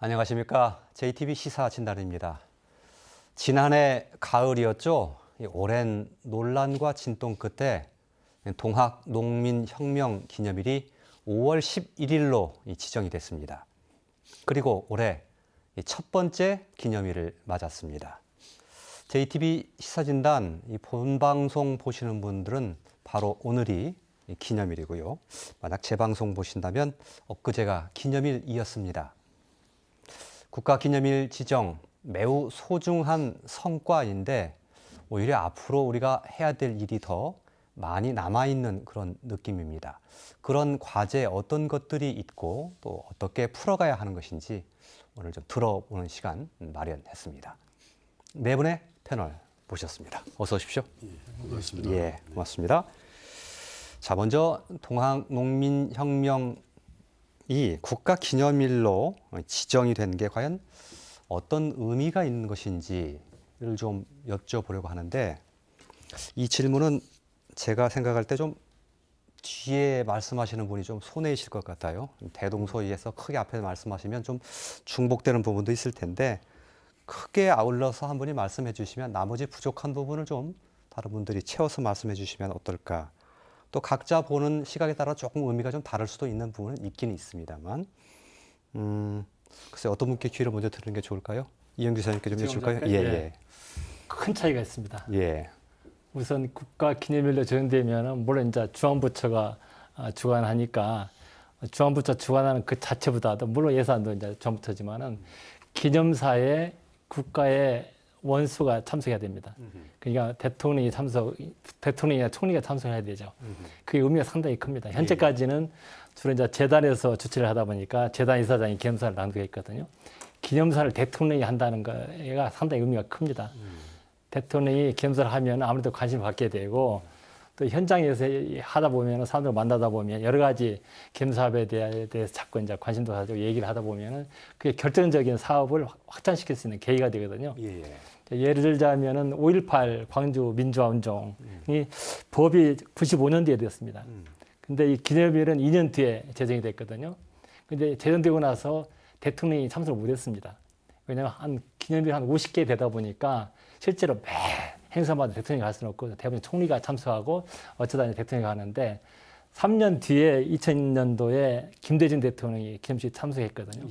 안녕하십니까. JTBC 시사 진단입니다. 지난해 가을이었죠. 오랜 논란과 진동 끝에 동학농민혁명 기념일이 5월 11일로 지정이 됐습니다. 그리고 올해 첫 번째 기념일을 맞았습니다. JTBC 시사진단 본방송 보시는 분들은 바로 오늘이 기념일이고요. 만약 재방송 보신다면 엊그제가 기념일이었습니다. 국가기념일 지정 매우 소중한 성과인데 오히려 앞으로 우리가 해야 될 일이 더 많이 남아있는 그런 느낌입니다. 그런 과제에 어떤 것들이 있고 또 어떻게 풀어가야 하는 것인지 오늘 좀 들어보는 시간 마련했습니다. 네 분의 패널 모셨습니다. 어서 오십시오. 고맙습니다. 예, 고맙습니다. 자, 먼저 동학농민혁명이 국가기념일로 지정이 된 게 과연 어떤 의미가 있는 것인지를 좀 여쭤보려고 하는데, 이 질문은 제가 생각할 때 좀 뒤에 말씀하시는 분이 좀 손해이실 것 같아요. 대동소이해서 크게 앞에 말씀하시면 좀 중복되는 부분도 있을 텐데, 크게 아울러서 한 분이 말씀해 주시면 나머지 부족한 부분을 좀 다른 분들이 채워서 말씀해 주시면 어떨까. 또 각자 보는 시각에 따라 조금 의미가 좀 다를 수도 있는 부분은 있긴 있습니다만, 글쎄 어떤 분께 기회를 먼저 드리는 게 좋을까요? 이영규 사장님께 좀 여쭐까요? 예. 큰 차이가 있습니다. 예. 우선 국가기념일로 정되면은 물론 이제 중앙부처가 주관하니까 중앙부처 주관하는 그 자체보다도 물론 예산도 이제 중앙부처지만은 기념사에 국가의 원수가 참석해야 됩니다. 그러니까 대통령이나 총리가 참석해야 되죠. 그 의미가 상당히 큽니다. 현재까지는 주로 이제 재단에서 주최를 하다 보니까 재단 이사장이 기념사를 낭독했거든요. 기념사를 대통령이 한다는 거가 상당히 의미가 큽니다. 대통령이 기념사를 하면 아무래도 관심을 갖게 되고 또 현장에서 하다 보면 사람들 만나다 보면 여러 가지 기념사업에 대해서 자꾸 이제 관심도 가지고 얘기를 하다 보면은 그게 결정적인 사업을 확장시킬 수 있는 계기가 되거든요. 예를 들자면은 5.18 광주 민주화 운동이 법이 95년도에 됐습니다. 근데 이 기념일은 2년 뒤에 제정이 됐거든요. 근데 제정되고 나서 대통령이 참석을 못했습니다. 왜냐하면 기념일 한 50개 되다 보니까 실제로 매 행사마다 대통령이 갈 수는 없고 대부분 총리가 참석하고 어쩌다 대통령이 가는데 3년 뒤에 2000년도에 김대중 대통령이 기념식 참석했거든요.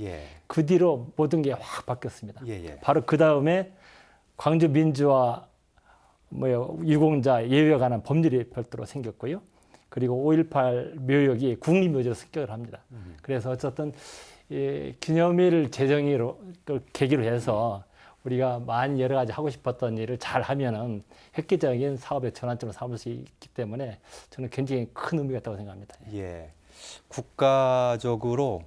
그 뒤로 모든 게 확 바뀌었습니다. 바로 그 다음에 광주 민주화 유공자 예외에 관한 법률이 별도로 생겼고요. 그리고 5.18 묘역이 국립묘지로 승격을 합니다. 그래서 어쨌든 기념일 제정으로 계기로 해서 우리가 많이 여러 가지 하고 싶었던 일을 잘 하면은 획기적인 사업의 전환점을 삼을 수 있기 때문에 저는 굉장히 큰 의미가 있다고 생각합니다. 예. 국가적으로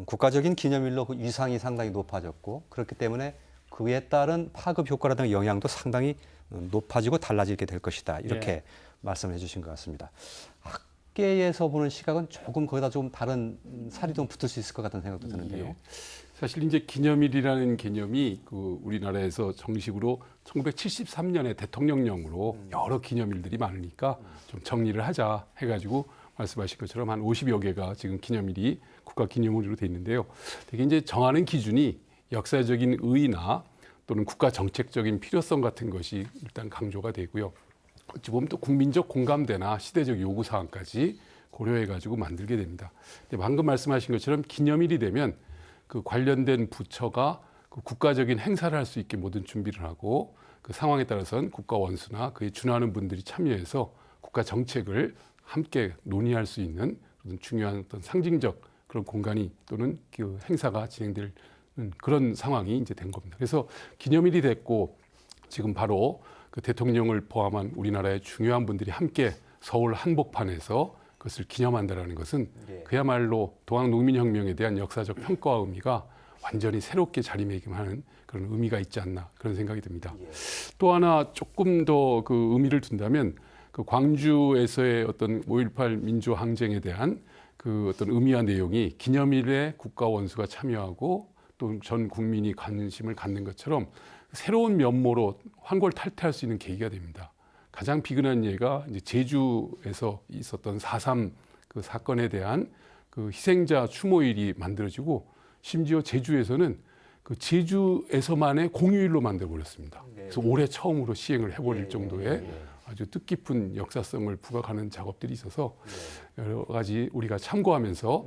국가적인 기념일로 그 위상이 상당히 높아졌고 그렇기 때문에 그에 따른 파급 효과라든가 영향도 상당히 높아지고 달라지게 될 것이다. 이렇게 말씀을 해주신 것 같습니다. 학계에서 보는 시각은 조금 거기다 좀 다른 살이 좀 붙을 수 있을 것 같다는 생각도 드는데요. 사실 이제 기념일이라는 개념이 우리나라에서 정식으로 1973년에 대통령령으로 여러 기념일들이 많으니까 좀 정리를 하자 해가지고 말씀하신 것처럼 한 50여 개가 지금 기념일이 국가기념일로 돼 있는데요. 되게 이제 정하는 기준이 역사적인 의의나 또는 국가 정책적인 필요성 같은 것이 일단 강조가 되고요. 어찌 보면 또 국민적 공감대나 시대적 요구 사항까지 고려해가지고 만들게 됩니다. 근데 방금 말씀하신 것처럼 기념일이 되면 그 관련된 부처가 그 국가적인 행사를 할 수 있게 모든 준비를 하고 그 상황에 따라서는 국가 원수나 그에 준하는 분들이 참여해서 국가 정책을 함께 논의할 수 있는 그런 중요한 어떤 상징적 그런 공간이 또는 그 행사가 진행될 그런 상황이 이제 된 겁니다. 그래서 기념일이 됐고 지금 바로 그 대통령을 포함한 우리나라의 중요한 분들이 함께 서울 한복판에서 그것을 기념한다라는 것은 그야말로 동학농민혁명에 대한 역사적 평가와 의미가 완전히 새롭게 자리매김하는 그런 의미가 있지 않나 그런 생각이 듭니다. 또 하나 조금 더 그 의미를 둔다면 그 광주에서의 어떤 5.18 민주항쟁에 대한 그 어떤 의미와 내용이 기념일에 국가 원수가 참여하고 또 전 국민이 관심을 갖는 것처럼 새로운 면모로 환골탈퇴할 수 있는 계기가 됩니다. 가장 비근한 예가 이제 제주에서 있었던 4.3 그 사건에 대한 그 희생자 추모일이 만들어지고 심지어 제주에서는 그 제주에서만의 공휴일로 만들어 버렸습니다. 그래서 올해 처음으로 시행을 해버릴 정도의 아주 뜻깊은 역사성을 부각하는 작업들이 있어서 여러 가지 우리가 참고하면서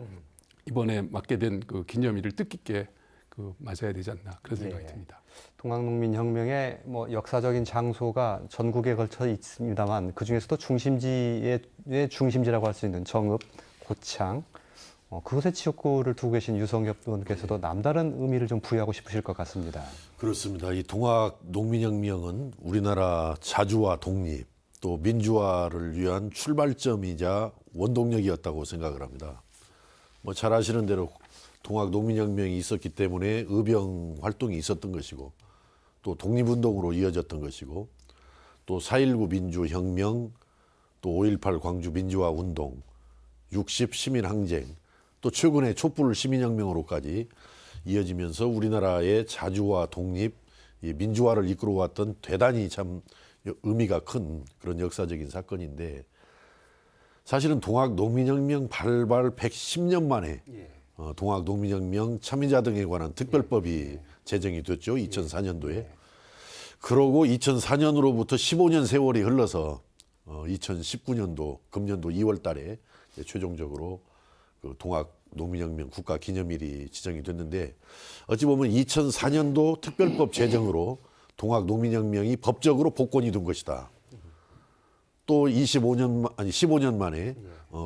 이번에 맞게 된 그 기념일을 뜻깊게 그 맞아야 되지 않나 그런 생각이 듭니다. 동학농민혁명의 뭐 역사적인 장소가 전국에 걸쳐 있습니다만 그 중에서도 중심지의 중심지라고 할 수 있는 정읍, 고창, 그곳에 지역구를 두고 계신 유성엽 의원께서도 남다른 의미를 좀 부여하고 싶으실 것 같습니다. 그렇습니다. 이 동학 농민혁명은 우리나라 자주와 독립 또 민주화를 위한 출발점이자 원동력이었다고 생각을 합니다. 뭐 잘 아시는 대로 동학 농민혁명이 있었기 때문에 의병 활동이 있었던 것이고 또 독립운동으로 이어졌던 것이고 또 4.19 민주혁명 또 5.18 광주 민주화 운동 60 시민항쟁 또 최근에 촛불 시민혁명으로까지 이어지면서 우리나라의 자주와 독립, 이 민주화를 이끌어왔던 대단히 참 의미가 큰 그런 역사적인 사건인데 사실은 동학 농민혁명 발발 110년 만에 동학 농민혁명 참여자 등에 관한 특별법이 제정이 됐죠. 2004년도에. 그러고 2004년으로부터 15년 세월이 흘러서 2019년도 금년도 2월 달에 최종적으로 그 동학 농민혁명 국가 기념일이 지정이 됐는데 어찌 보면 2004년도 특별법 제정으로 동학 농민혁명이 법적으로 복권이 된 것이다. 또 15년 만에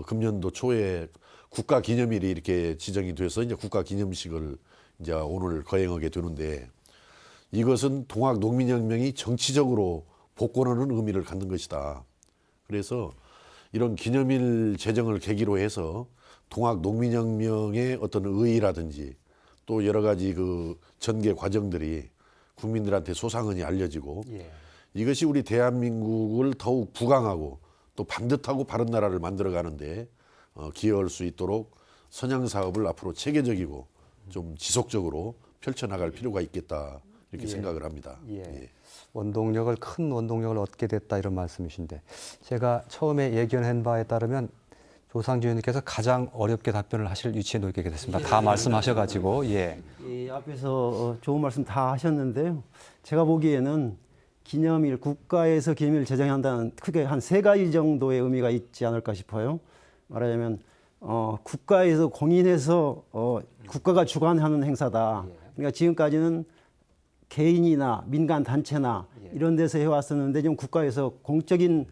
금년도 초에 국가 기념일이 이렇게 지정이 돼서 이제 국가 기념식을 이제 오늘 거행하게 되는데 이것은 동학 농민혁명이 정치적으로 복권하는 의미를 갖는 것이다. 그래서 이런 기념일 제정을 계기로 해서 동학 농민혁명의 어떤 의의라든지 또 여러 가지 그 전개 과정들이 국민들한테 소상히 알려지고 이것이 우리 대한민국을 더욱 부강하고 또 반듯하고 바른 나라를 만들어 가는데 기여할 수 있도록 선양 사업을 앞으로 체계적이고 좀 지속적으로 펼쳐나갈 필요가 있겠다 이렇게 생각을 합니다. 원동력을 큰 원동력을 얻게 됐다 이런 말씀이신데 제가 처음에 예견한 바에 따르면 조상주 의원님께서 가장 어렵게 답변을 하실 위치에 놓이게 됐습니다. 다 말씀하셔가지고 이 앞에서 좋은 말씀 다 하셨는데요. 제가 보기에는 기념일 국가에서 기념일 제정한다는 크게 한 3가지 정도의 의미가 있지 않을까 싶어요. 말하자면 국가에서 공인해서 국가가 주관하는 행사다. 그러니까 지금까지는 개인이나 민간 단체나 이런 데서 해왔었는데 좀 국가에서 공적인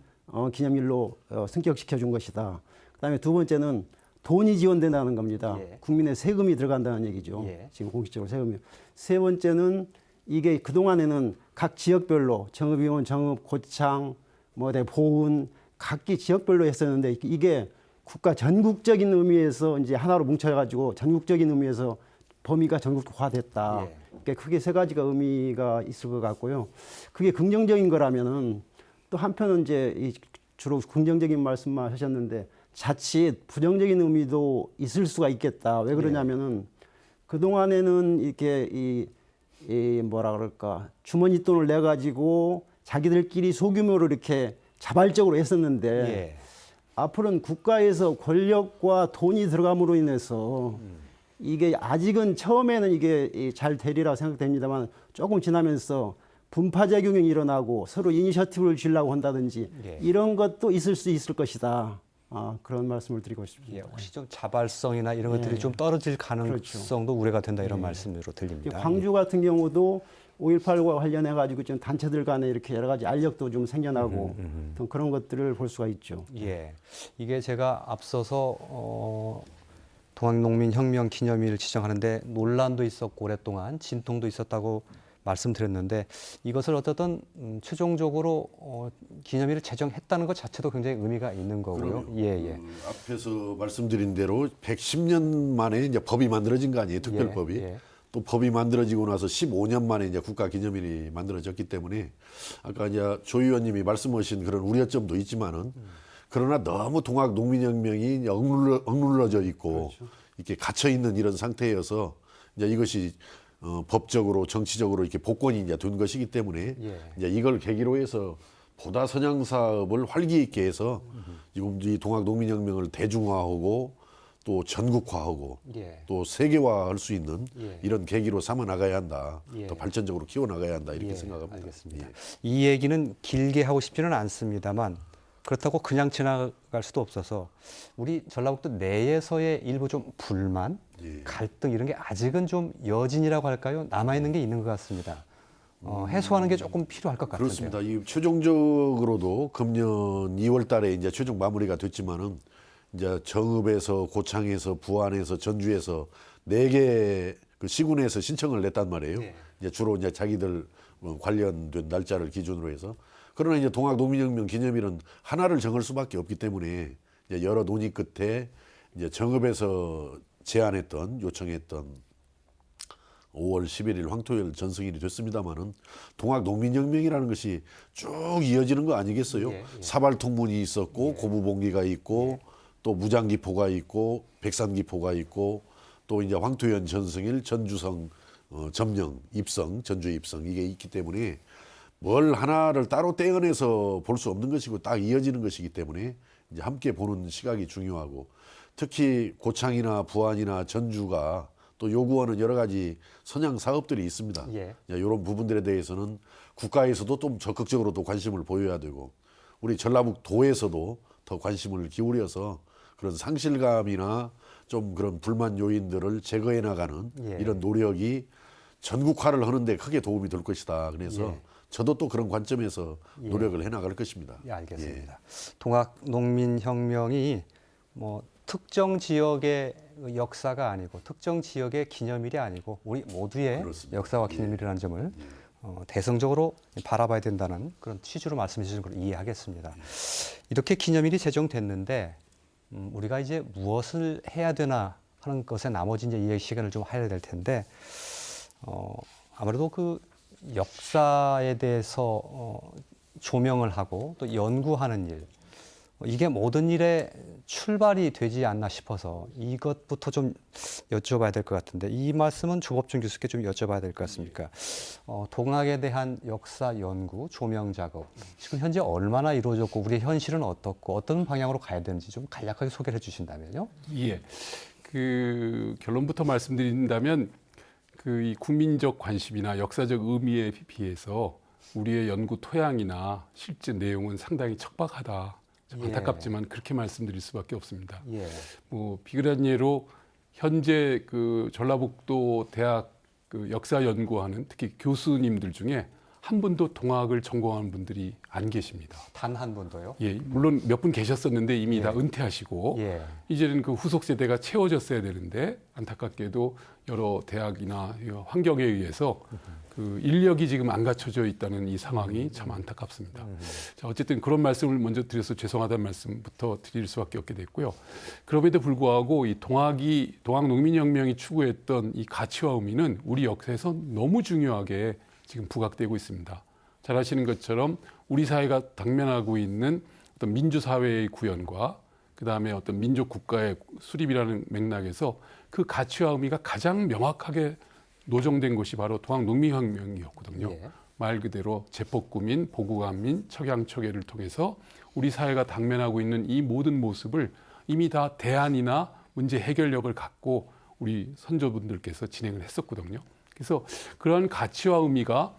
기념일로 승격시켜 준 것이다. 그다음에 두 번째는 돈이 지원된다는 겁니다. 국민의 세금이 들어간다는 얘기죠. 지금 공식적으로 세금이. 세 번째는 이게 그동안에는 각 지역별로 정읍이면 정읍, 고창, 보은 각기 지역별로 했었는데 이게 국가 전국적인 의미에서 이제 하나로 뭉쳐가지고 전국적인 의미에서 범위가 전국화됐다. 그러니까 크게 3가지가 의미가 있을 것 같고요. 그게 긍정적인 거라면은 또 한편은 이제 주로 긍정적인 말씀만 하셨는데 자칫 부정적인 의미도 있을 수가 있겠다. 왜 그러냐면은 그동안에는 이렇게 이 뭐라 그럴까 주머니 돈을 내 가지고 자기들끼리 소규모로 이렇게 자발적으로 했었는데 앞으로는 국가에서 권력과 돈이 들어감으로 인해서 이게 아직은 처음에는 이게 잘 되리라 생각됩니다만 조금 지나면서 분파작용이 일어나고 서로 이니셔티브를 주려고 한다든지 이런 것도 있을 수 있을 것이다. 그런 말씀을 드리고 싶습니다. 혹시 좀 자발성이나 이런 것들이 좀 떨어질 가능성도 우려가 된다 이런 말씀으로 들립니다. 광주 같은 경우도 5.18과 관련해 가지고 좀 단체들 간에 이렇게 여러 가지 알력도 좀 생겨나고 그런 것들을 볼 수가 있죠. 이게 제가 앞서서 동학농민혁명 기념일 지정하는데 논란도 있었고 오랫동안 진통도 있었다고 말씀드렸는데 이것을 어쨌든 최종적으로 기념일을 제정했다는 것 자체도 굉장히 의미가 있는 거고요. 앞에서 말씀드린 대로 110년 만에 이제 법이 만들어진 거 아니에요, 특별법이. 또 법이 만들어지고 나서 15년 만에 이제 국가 기념일이 만들어졌기 때문에 아까 이제 조 의원님이 말씀하신 그런 우려점도 있지만은 그러나 너무 동학 농민혁명이 억눌러져 있고 이렇게 갇혀 있는 이런 상태여서 이제 이것이 법적으로 정치적으로 이렇게 복권이 이제 된 것이기 때문에 이제 이걸 계기로 해서 보다 선양 사업을 활기 있게 해서 지금 이 동학 농민혁명을 대중화하고 또 전국화하고 예. 또 세계화할 수 있는 예. 이런 계기로 삼아 나가야 한다. 예. 더 발전적으로 키워 나가야 한다 이렇게 예, 생각합니다. 알겠습니다. 예. 이 얘기는 길게 하고 싶지는 않습니다만 그렇다고 그냥 지나갈 수도 없어서 우리 전라북도 내에서의 일부 좀 불만, 예. 갈등 이런 게 아직은 좀 여진이라고 할까요? 남아 있는 게 있는 것 같습니다. 해소하는 게 조금 필요할 것 같은데요. 그렇습니다. 이 최종적으로도 금년 2월 달에 이제 최종 마무리가 됐지만은 이제 정읍에서 고창에서 부안에서 전주에서 4개 그 시군에서 신청을 냈단 말이에요. 네. 이제 주로 이제 자기들 관련된 날짜를 기준으로 해서 그러나 이제 동학농민혁명 기념일은 하나를 정할 수밖에 없기 때문에 이제 여러 논의 끝에 이제 정읍에서 제안했던 요청했던 5월 11일 황토일 전승일이 됐습니다마는 동학농민혁명이라는 것이 쭉 이어지는 거 아니겠어요? 예, 예. 사발통문이 있었고 고부봉기가 있고 또 무장기포가 있고 백산기포가 있고 또 이제 황토현 전승일 전주성 점령 입성 전주 입성 이게 있기 때문에 뭘 하나를 따로 떼어내서 볼 수 없는 것이고 딱 이어지는 것이기 때문에 이제 함께 보는 시각이 중요하고 특히 고창이나 부안이나 전주가 또 요구하는 여러 가지 선양 사업들이 있습니다. 예. 이런 부분들에 대해서는 국가에서도 좀 적극적으로 또 관심을 보여야 되고 우리 전라북도에서도 더 관심을 기울여서 그런 상실감이나 좀 그런 불만 요인들을 제거해 나가는 예. 이런 노력이 전국화를 하는데 크게 도움이 될 것이다. 그래서 예. 저도 또 그런 관점에서 노력을 해 나갈 것입니다. 예, 알겠습니다. 동학농민혁명이 뭐 특정 지역의 역사가 아니고 특정 지역의 기념일이 아니고 우리 모두의 그렇습니다. 역사와 기념일이라는 점을 대성적으로 바라봐야 된다는 그런 취지로 말씀해 주신 걸 이해하겠습니다. 이렇게 기념일이 제정됐는데 우리가 이제 무엇을 해야 되나 하는 것에 나머지 이제 이해 시간을 좀 해야 될 텐데 아무래도 그 역사에 대해서 조명을 하고 또 연구하는 일 이게 모든 일의 출발이 되지 않나 싶어서 이것부터 좀 여쭤봐야 될 것 같은데 이 말씀은 조법준 교수께 좀 여쭤봐야 될 것 같습니까? 동학에 대한 역사 연구, 조명 작업 지금 현재 얼마나 이루어졌고 우리의 현실은 어떻고 어떤 방향으로 가야 되는지 좀 간략하게 소개를 해주신다면요. 예. 그 결론부터 말씀드린다면 그 이 국민적 관심이나 역사적 의미에 비해서 우리의 연구 토양이나 실제 내용은 상당히 척박하다. 예. 안타깝지만 그렇게 말씀드릴 수밖에 없습니다. 예. 뭐 비근한 예로 현재 그 전라북도 대학 그 역사 연구하는 특히 교수님들 중에 한 분도 동학을 전공하는 분들이 안 계십니다. 단 한 번도요? 예, 물론 몇 분 계셨었는데 이미 다 은퇴하시고 예. 이제는 그 후속 세대가 채워졌어야 되는데 안타깝게도 여러 대학이나 환경에 의해서 그 인력이 지금 안 갖춰져 있다는 이 상황이 참 안타깝습니다. 자, 어쨌든 그런 말씀을 먼저 드려서 죄송하다는 말씀부터 드릴 수밖에 없게 됐고요. 그럼에도 불구하고 이 동학농민혁명이 추구했던 이 가치와 의미는 우리 역사에서 너무 중요하게 지금 부각되고 있습니다. 잘 아시는 것처럼 우리 사회가 당면하고 있는 어떤 민주사회의 구현과 그다음에 어떤 민족 국가의 수립이라는 맥락에서 그 가치와 의미가 가장 명확하게 노정된 것이 바로 동학농민혁명이었거든요. 예. 말 그대로 제폭구민, 보국안민, 척양척예를 통해서 우리 사회가 당면하고 있는 이 모든 모습을 이미 다 대안이나 문제 해결력을 갖고 우리 선조분들께서 진행을 했었거든요. 그래서 그러한 가치와 의미가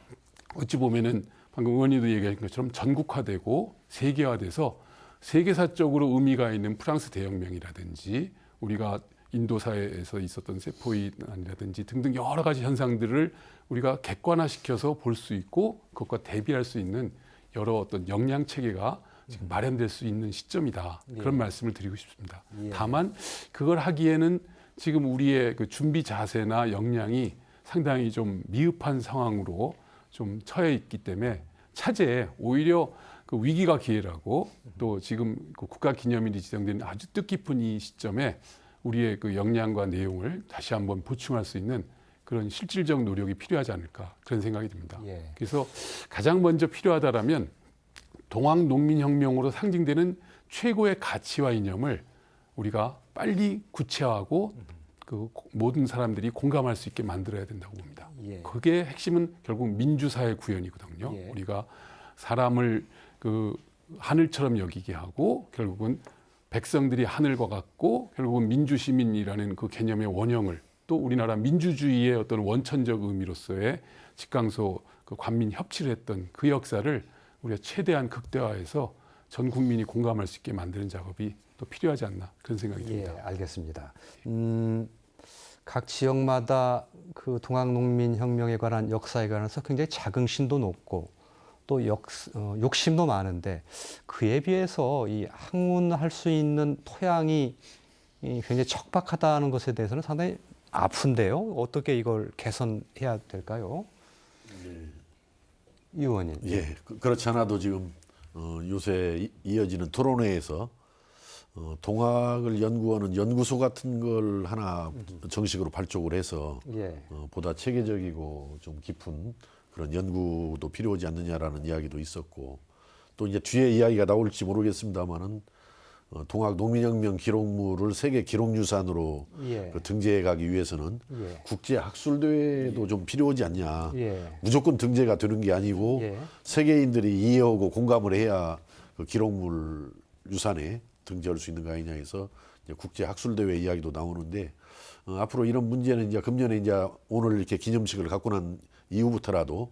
어찌 보면은 방금 의원님도 얘기하신 것처럼 전국화되고 세계화돼서 세계사적으로 의미가 있는 프랑스 대혁명이라든지 우리가 인도사회에서 있었던 세포이란이라든지 등등 여러 가지 현상들을 우리가 객관화시켜서 볼 수 있고 그것과 대비할 수 있는 여러 어떤 역량 체계가 지금 마련될 수 있는 시점이다. 그런 말씀을 드리고 싶습니다. 예. 다만 그걸 하기에는 지금 우리의 그 준비 자세나 역량이 상당히 좀 미흡한 상황으로 좀 처해 있기 때문에 차제에 오히려 그 위기가 기회라고 또 지금 그 국가기념일이 지정된 아주 뜻깊은 이 시점에 우리의 그 역량과 내용을 다시 한번 보충할 수 있는 그런 실질적 노력이 필요하지 않을까 그런 생각이 듭니다. 예. 그래서 가장 먼저 필요하다라면 동학농민혁명으로 상징되는 최고의 가치와 이념을 우리가 빨리 구체화하고 그 모든 사람들이 공감할 수 있게 만들어야 된다고 봅니다. 예. 그게 핵심은 결국 민주사회 구현이거든요. 예. 우리가 사람을 그 하늘처럼 여기게 하고 결국은 백성들이 하늘과 같고 결국은 민주시민이라는 그 개념의 원형을 또 우리나라 민주주의의 어떤 원천적 의미로서의 직강소 그 관민 협치를 했던 그 역사를 우리가 최대한 극대화해서 전 국민이 공감할 수 있게 만드는 작업이 또 필요하지 않나 그런 생각이 예, 듭니다. 알겠습니다. 각 지역마다 그 동학농민혁명에 관한 역사에 관해서 굉장히 자긍심도 높고 또 욕심도 많은데 그에 비해서 이 학문할 수 있는 토양이 굉장히 척박하다는 것에 대해서는 상당히 아픈데요. 어떻게 이걸 개선해야 될까요? 이 의원님. 예, 그렇지 않아도 지금 요새 이어지는 토론회에서 동학을 연구하는 연구소 같은 걸 하나 정식으로 발족을 해서 예. 보다 체계적이고 좀 깊은 그런 연구도 필요하지 않느냐라는 이야기도 있었고 또 이제 뒤에 이야기가 나올지 모르겠습니다만은 동학 농민혁명 기록물을 세계 기록유산으로 예. 등재해 가기 위해서는 예. 국제 학술대회도 좀 필요하지 않냐. 예. 무조건 등재가 되는 게 아니고 예. 세계인들이 이해하고 공감을 해야 그 기록물 유산에 등재할 수 있는 거 아니냐 해서 이제 국제 학술대회 이야기도 나오는데 앞으로 이런 문제는 이제 금년에 이제 오늘 이렇게 기념식을 갖고 난 이후부터라도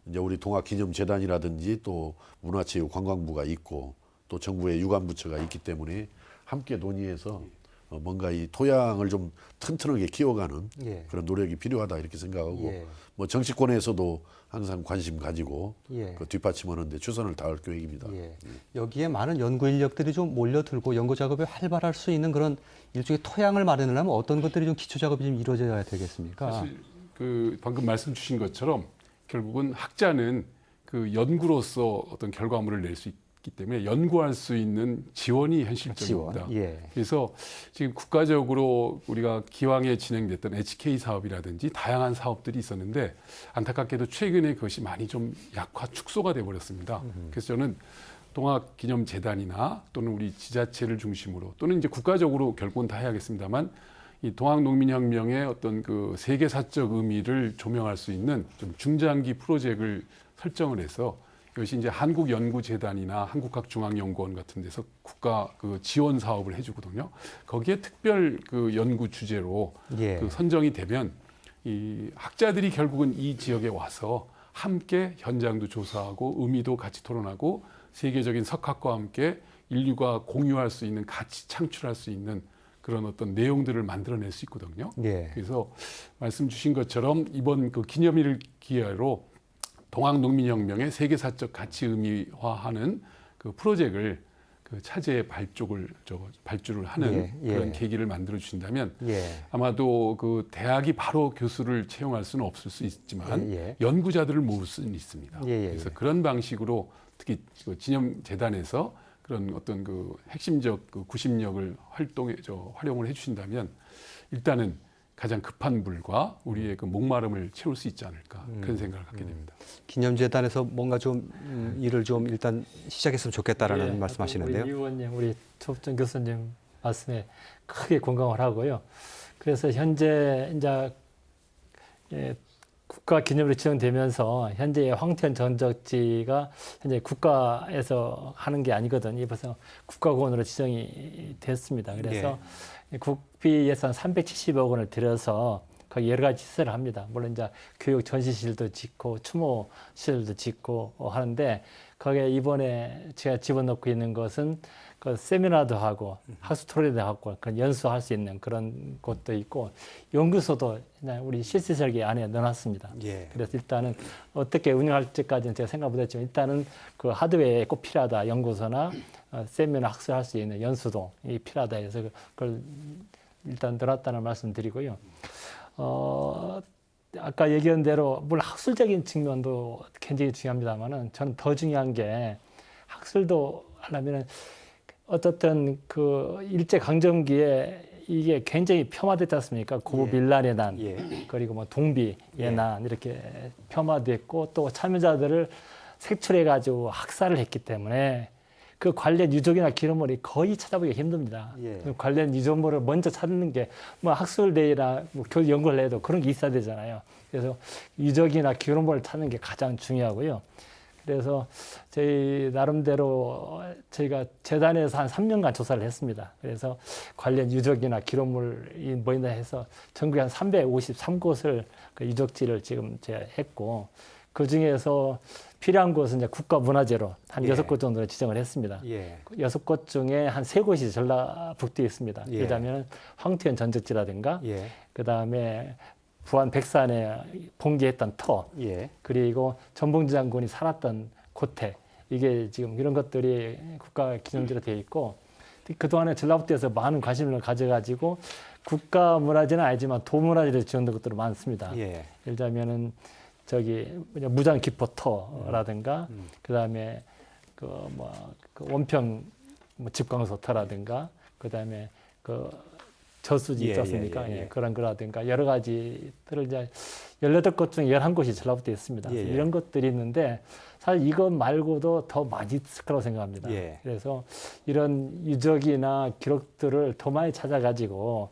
이제 우리 동학기념재단이라든지 또 문화체육관광부가 있고 또 정부의 유관부처가 있기 때문에 함께 논의해서 뭔가 이 토양을 좀 튼튼하게 키워가는 예. 그런 노력이 필요하다 이렇게 생각하고 예. 뭐 정치권에서도 항상 관심 가지고 예. 그 뒷받침하는 데 최선을 다할 계획입니다. 예. 여기에 많은 연구 인력들이 좀 몰려들고 연구 작업에 활발할 수 있는 그런 일종의 토양을 마련하려면 어떤 것들이 좀 기초 작업이 좀 이루어져야 되겠습니까? 사실 그 방금 말씀 주신 것처럼 결국은 학자는 그 연구로서 어떤 결과물을 낼 수 있기 때문에 연구할 수 있는 지원이 현실적입니다. 지원. 예. 그래서 지금 국가적으로 우리가 기왕에 진행됐던 HK 사업이라든지 다양한 사업들이 있었는데 안타깝게도 최근에 그것이 많이 좀 약화 축소가 돼 버렸습니다. 그래서 저는 동학기념재단이나 또는 우리 지자체를 중심으로 또는 이제 국가적으로 결국은 다 해야겠습니다만 이 동학농민혁명의 어떤 그 세계사적 의미를 조명할 수 있는 좀 중장기 프로젝트를 설정을 해서 이것이 이제 한국연구재단이나 한국학중앙연구원 같은 데서 국가 그 지원 사업을 해주거든요. 거기에 특별 그 연구 주제로 예. 그 선정이 되면 이 학자들이 결국은 이 지역에 와서 함께 현장도 조사하고 의미도 같이 토론하고 세계적인 석학과 함께 인류가 공유할 수 있는 가치 창출할 수 있는 그런 어떤 내용들을 만들어낼 수 있거든요. 예. 그래서 말씀 주신 것처럼 이번 그 기념일을 기회로 동학농민혁명의 세계사적 가치 의미화하는 그 프로젝트를 그 차제의 발주를 하는 예, 예. 그런 계기를 만들어 주신다면 예. 아마도 그 대학이 바로 교수를 채용할 수는 없을 수 있지만 예, 예. 연구자들을 모을 수는 있습니다. 예, 예, 그래서 예. 그런 방식으로 특히 그 진영재단에서 그런 어떤 그 핵심적 그 구심력을 활용을 해주신다면 일단은 가장 급한 불과 우리의 그 목마름을 채울 수 있지 않을까 그런 생각을 갖게 됩니다. 기념재단에서 뭔가 좀 일을 좀 일단 시작했으면 좋겠다라는 예, 말씀하시는데요. 우리 이 의원님, 우리 조업정 교수님 말씀에 크게 공감을 하고요. 그래서 현재 이제 국가 기념으로 지정되면서 현재의 황태현 전적지가 현재 국가에서 하는 게 아니거든요. 벌써 국가공원으로 지정이 됐습니다. 그래서 국비 예산 370억 원을 들여서 거기 여러 가지 시설을 합니다. 물론 이제 교육 전시실도 짓고 추모실도 짓고 하는데 거기에 이번에 제가 집어넣고 있는 것은 그 세미나도 하고 학술 토론도 하고 그런 연수할 수 있는 그런 곳도 있고 연구소도 그냥 우리 실시 설계 안에 넣어놨습니다. 예. 그래서 일단은 어떻게 운영할지까지는 제가 생각 못했지만 일단은 그 하드웨어에 꼭 필요하다. 연구소나 세미나 학술할 수 있는 연수동이 필요하다 해서 그걸 일단 넣어놨다는 말씀드리고요. 아까 얘기한 대로 물론 학술적인 측면도 굉장히 중요합니다만은 저는 더 중요한 게 학술도 하려면은 어떻든 그 일제 강점기에 이게 굉장히 폄하됐지 않습니까? 고부 밀란의 난, 예. 그리고 뭐 동비의 난 이렇게 폄하됐고 또 참여자들을 색출해가지고 학살을 했기 때문에 그 관련 유적이나 기록물이 거의 찾아보기가 힘듭니다. 예. 관련 유적물을 먼저 찾는 게 뭐 학술대회나 뭐 교수 연구를 해도 그런 게 있어야 되잖아요. 그래서 유적이나 기록물을 찾는 게 가장 중요하고요. 그래서 저희 나름대로 저희가 재단에서 한 3년간 조사를 했습니다. 그래서 관련 유적이나 기록물이 뭐 있나 해서 전국에 한 353곳을 그 유적지를 지금 제가 했고, 그 중에서 필요한 곳은 이제 국가문화재로 한 예. 6곳 정도를 지정을 했습니다. 예. 6곳 중에 한 3곳이 전라북도에 있습니다. 예. 그러자면 황태현 전적지라든가, 예. 그 다음에 부안 백산에 봉기했던 터, 예. 그리고 전봉주 장군이 살았던 고택, 이게 지금 이런 것들이 국가기념지로 되어 있고, 그동안에 전라북도에서 많은 관심을 가져가지고 국가문화재는 아니지만 도문화재를 지원된 것들이 많습니다. 예. 예를 들자면은 저기 무장기포터라든가, 그다음에 그 원평 집광소터라든가, 그다음에 그 저수지 예, 있지 않습니까? 예, 예, 예. 그런 거라든가 여러 가지들을 이제 18곳 중에 11곳이 전라북도에 있습니다. 예, 예. 이런 것들이 있는데 사실 이것 말고도 더 많이 있을 거라고 생각합니다. 예. 그래서 이런 유적이나 기록들을 더 많이 찾아가지고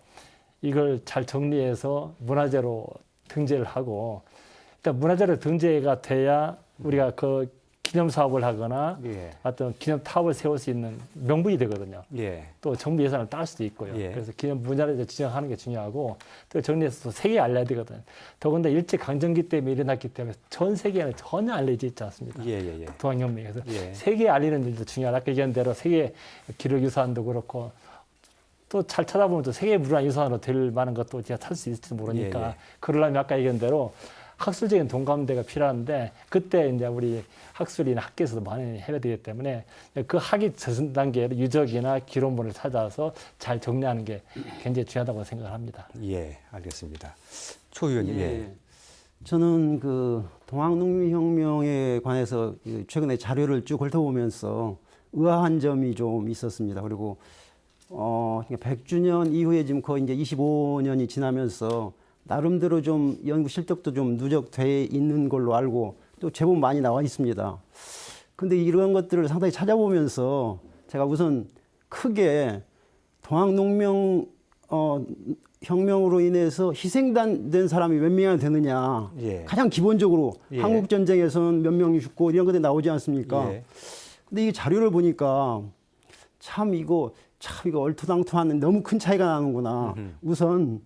이걸 잘 정리해서 문화재로 등재를 하고, 일단 문화재로 등재가 돼야 우리가 그 기념 사업을 하거나 예. 어떤 기념 타업을 세울 수 있는 명분이 되거든요. 예. 또 정부 예산을 딸 수도 있고요. 예. 그래서 기념 문화재를 지정하는 게 중요하고, 또 정리해서 또 세계에 알려야 되거든요. 더군다나 일제 강점기 때문에 일어났기 때문에 전 세계에는 전혀 알려져 있지 않습니다. 예. 예. 예. 동학혁명이. 그래서 예. 세계에 알리는 일도 중요하다. 아까 얘기한 대로 세계 기록유산도 그렇고, 또 잘 찾아보면 또 세계 문화유산으로 될 만한 것도 제가 찾을 수 있을지 모르니까, 예, 예. 그러려면 아까 얘기한 대로 학술적인 동감대가 필요한데, 그때 이제 우리 학술이나 학계에서도 많이 해야 되기 때문에 그 학위 전 단계로 유적이나 기록물을 찾아서 잘 정리하는 게 굉장히 중요하다고 생각을 합니다. 예. 알겠습니다. 초 의원님. 예. 저는 그 동학농민혁명에 관해서 최근에 자료를 쭉 훑어보면서 의아한 점이 좀 있었습니다. 그리고 100주년 이후에 지금 거의 이제 25년이 지나면서 나름대로 좀 연구 실적도 좀 누적돼 있는 걸로 알고 또 제법 많이 나와 있습니다. 근데 이런 것들을 상당히 찾아보면서 제가 우선 크게 동학농명 혁명으로 인해서 희생된 사람이 몇 명이나 되느냐. 예. 가장 기본적으로 예. 한국 전쟁에서는 몇 명이 죽고 이런 것들이 나오지 않습니까? 예. 근데 이 자료를 보니까 참 이거 얼토당토한 너무 큰 차이가 나는구나. 우선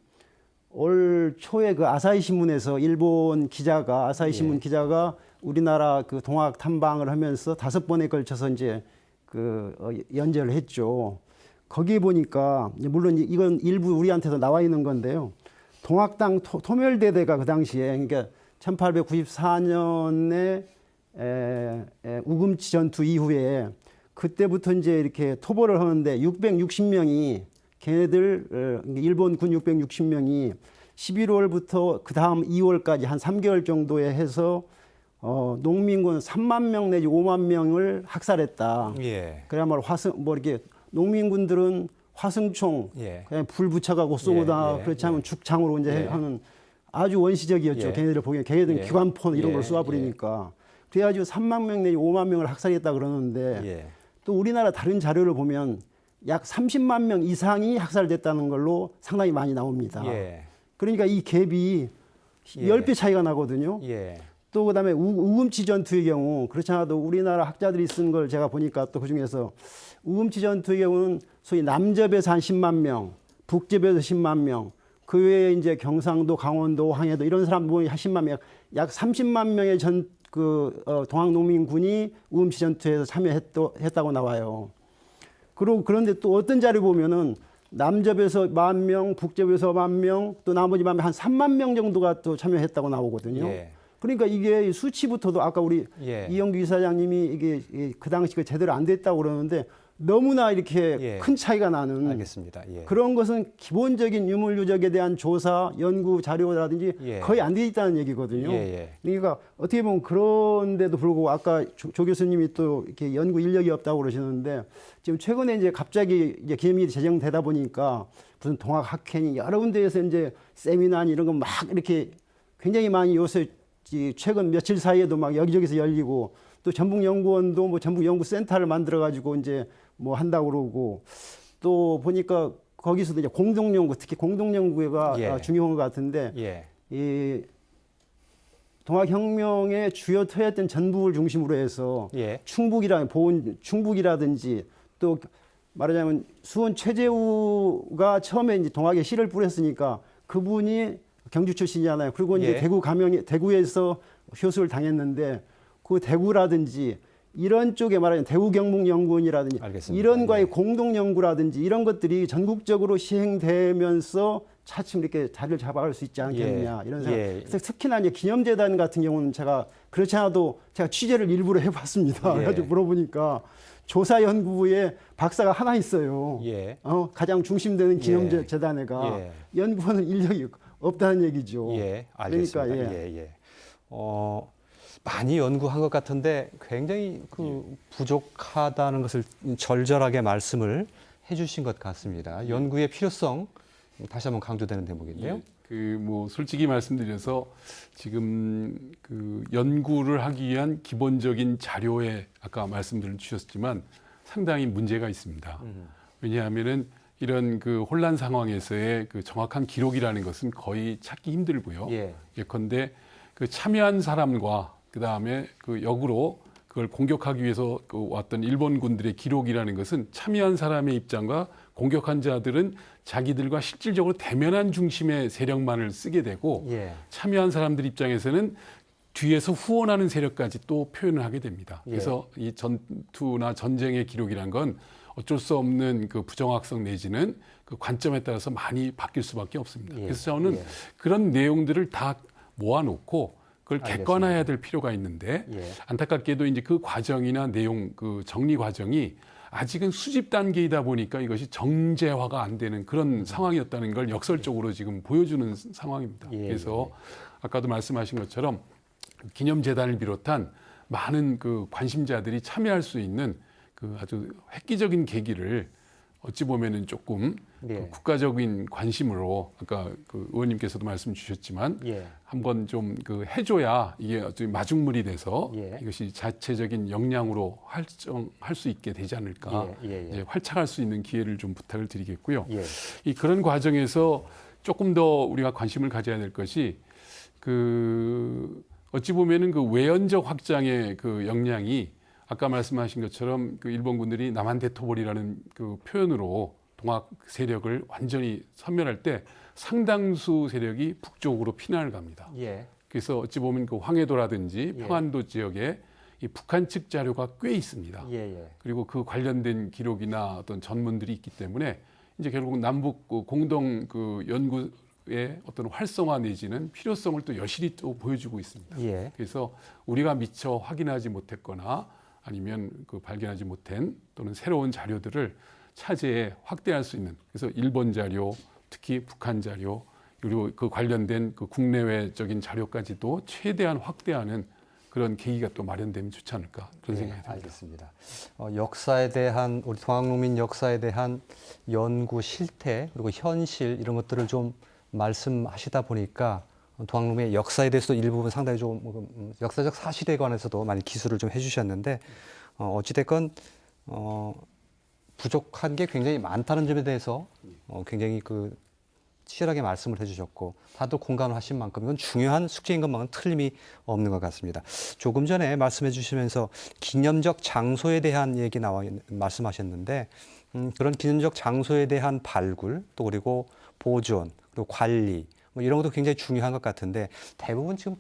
올 초에 그 아사히 신문에서 일본 기자가 아사히 신문 기자가 우리나라 그 동학 탐방을 하면서 5번에 걸쳐서 이제 연재를 했죠. 거기에 보니까 물론 이건 일부 우리한테도 나와 있는 건데요. 동학당 토멸대대가 그 당시에 그러니까 1894년에 우금치 전투 이후에 그때부터 이제 이렇게 토벌을 하는데 660명이 걔네들 일본군 660명이 11월부터 그 다음 2월까지 한 3개월 정도에 해서 농민군 3만 명 내지 5만 명을 학살했다. 예. 그야말로 이렇게 농민군들은 화승총 예. 그냥 불 붙여가고 쏘다 예, 예, 그렇지 않으면 죽창으로 이제 예. 하는 아주 원시적이었죠. 예. 걔네들 보기엔 걔네들은 예. 기관포 이런 걸 예, 쏘아버리니까. 그래가지고 3만 명 내지 5만 명을 학살했다 그러는데 예. 또 우리나라 다른 자료를 보면 약 30만 명 이상이 학살됐다는 걸로 상당히 많이 나옵니다. 예. 그러니까 이 갭이 예. 10배 차이가 나거든요. 예. 또 그다음에 우금치 전투의 경우 그렇지 않아도 우리나라 학자들이 쓴 걸 제가 보니까 또 그중에서 우금치 전투의 경우는 소위 남접에서 한 10만 명, 북접에서 10만 명, 그 외에 이제 경상도, 강원도, 황해도 이런 사람 모이 10만 명, 약 30만 명의 동학농민군이 우금치 전투에서 참여했다고 나와요. 그런데 또 어떤 자료 보면은 남접에서 10,000명, 북접에서 10,000명, 또 나머지 10,000명, 한 3만 명 정도가 또 참여했다고 나오거든요. 예. 그러니까 이게 수치부터도 아까 우리 예. 이영규 이사장님이 이게 그 당시 제대로 안 됐다고 그러는데 너무나 이렇게 예. 큰 차이가 나는 알겠습니다. 예. 그런 것은 기본적인 유물 유적에 대한 조사, 연구 자료라든지 예. 거의 안 돼 있다는 얘기거든요. 예. 그러니까 어떻게 보면 그런데도 불구하고 아까 조 교수님이 또 이렇게 연구 인력이 없다고 그러시는데 지금 최근에 이제 갑자기 이제 기념일이 제정되다 보니까 무슨 동학 학회니 여러 군데에서 이제 세미나니 이런 거 막 이렇게 굉장히 많이 요새 최근 며칠 사이에도 막 여기저기서 열리고 또 전북연구원도 뭐 전북연구센터를 만들어 가지고 이제 뭐 한다고 그러고 또 보니까 거기서도 이제 공동연구 특히 공동연구가 예. 중요한 것 같은데 예. 이 동학혁명의 주요 토였던 전북을 중심으로 해서 예. 충북이라든지 또 말하자면 수원 최재우가 처음에 이제 동학에 씨를 뿌렸으니까 그분이 경주 출신이잖아요. 그리고 이제 예. 대구에서 효수를 당했는데 그 대구라든지 이런 쪽에 말하자면 대구경북연구원이라든지 알겠습니다. 이런과의 예. 공동 연구라든지 이런 것들이 전국적으로 시행되면서 차츰 이렇게 자리를 잡아갈 수 있지 않겠느냐 예. 이런 생각. 예. 그래서 특히나 이제 기념재단 같은 경우는 제가 그렇지 않아도 제가 취재를 일부러 해봤습니다. 예. 그래가지고 물어보니까 조사연구부에 박사가 하나 있어요. 예. 가장 중심되는 예. 기념재단회가 예. 연구하는 인력이 없다는 얘기죠. 예, 알겠습니다. 그러니까 예. 많이 연구한 것 같은데 굉장히 부족하다는 것을 절절하게 말씀을 해주신 것 같습니다. 연구의 필요성 다시 한번 강조되는 대목인데요. 예, 솔직히 말씀드려서 지금 연구를 하기 위한 기본적인 자료에 아까 말씀들을 주셨지만 상당히 문제가 있습니다. 왜냐하면은 이런 혼란 상황에서의 정확한 기록이라는 것은 거의 찾기 힘들고요. 예. 예컨대 참여한 사람과 그 다음에 역으로 그걸 공격하기 위해서 왔던 일본군들의 기록이라는 것은 참여한 사람의 입장과 공격한 자들은 자기들과 실질적으로 대면한 중심의 세력만을 쓰게 되고 예. 참여한 사람들 입장에서는 뒤에서 후원하는 세력까지 또 표현을 하게 됩니다. 예. 그래서 이 전투나 전쟁의 기록이란 건 어쩔 수 없는 부정확성 내지는 관점에 따라서 많이 바뀔 수밖에 없습니다. 예. 그래서 저는 예. 그런 내용들을 다 모아놓고 그걸 알겠습니다. 객관화해야 될 필요가 있는데 예. 안타깝게도 이제 그 과정이나 내용 정리 과정이 아직은 수집 단계이다 보니까 이것이 정제화가 안 되는 그런 상황이었다는 걸 역설적으로 지금 보여주는 상황입니다. 예. 그래서 아까도 말씀하신 것처럼 기념재단을 비롯한 많은 관심자들이 참여할 수 있는 아주 획기적인 계기를 어찌 보면은 조금 예. 국가적인 관심으로 아까 의원님께서도 말씀 주셨지만 예. 한번 좀 해줘야 이게 아주 마중물이 돼서 예. 이것이 자체적인 역량으로 활성할 수 있게 되지 않을까 예. 이제 활착할 수 있는 기회를 좀 부탁을 드리겠고요. 예. 그런 과정에서 조금 더 우리가 관심을 가져야 될 것이 어찌 보면은 외연적 확장의 역량이 아까 말씀하신 것처럼 일본군들이 남한대토벌이라는 표현으로 동학 세력을 완전히 섬멸할 때 상당수 세력이 북쪽으로 피난을 갑니다. 예. 그래서 어찌 보면 황해도라든지 예. 평안도 지역에 이 북한 측 자료가 꽤 있습니다. 예. 그리고 그 관련된 기록이나 어떤 전문들이 있기 때문에 이제 결국 남북 공동 연구의 어떤 활성화 내지는 필요성을 또 여실히 또 보여주고 있습니다. 예. 그래서 우리가 미처 확인하지 못했거나 아니면 발견하지 못한 또는 새로운 자료들을 차제에 확대할 수 있는 그래서 일본 자료, 특히 북한 자료 그리고 관련된 국내외적인 자료까지도 최대한 확대하는 그런 계기가 또 마련되면 좋지 않을까 그런 생각이 듭니다. 알겠습니다. 역사에 대한 우리 동학농민 역사에 대한 연구 실태 그리고 현실 이런 것들을 좀 말씀하시다 보니까 동학농민의 역사에 대해서도 일부분 상당히 좀 역사적 사실에 관해서도 많이 기술을 좀 해주셨는데 어찌됐건 부족한 게 굉장히 많다는 점에 대해서 굉장히 치열하게 말씀을 해주셨고 다들 공감을 하신 만큼 이건 중요한 숙제인 것만은 틀림이 없는 것 같습니다. 조금 전에 말씀해 주시면서 기념적 장소에 대한 얘기 말씀하셨는데 그런 기념적 장소에 대한 발굴 또 그리고 보존 그리고 관리 이런 것도 굉장히 중요한 것 같은데 대부분 지금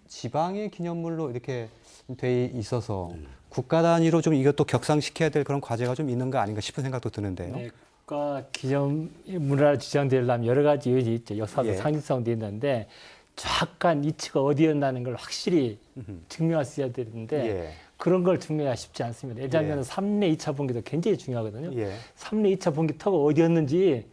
지방의 기념물로 이렇게 돼 있어서 국가 단위로 좀 이것도 격상시켜야 될 그런 과제가 좀 있는 거 아닌가 싶은 생각도 드는데요. 네, 국가 기념문화로 지정되려면 여러 가지 요인이 있죠. 역사도 예. 상징성도 있는데 정확한 위치가 어디였다는 걸 확실히 증명할 수 있어야 되는데 예. 그런 걸 증명하기 쉽지 않습니다. 예를 들면 3례 2차 분기도 굉장히 중요하거든요. 예. 3례 2차 분기터가 어디였는지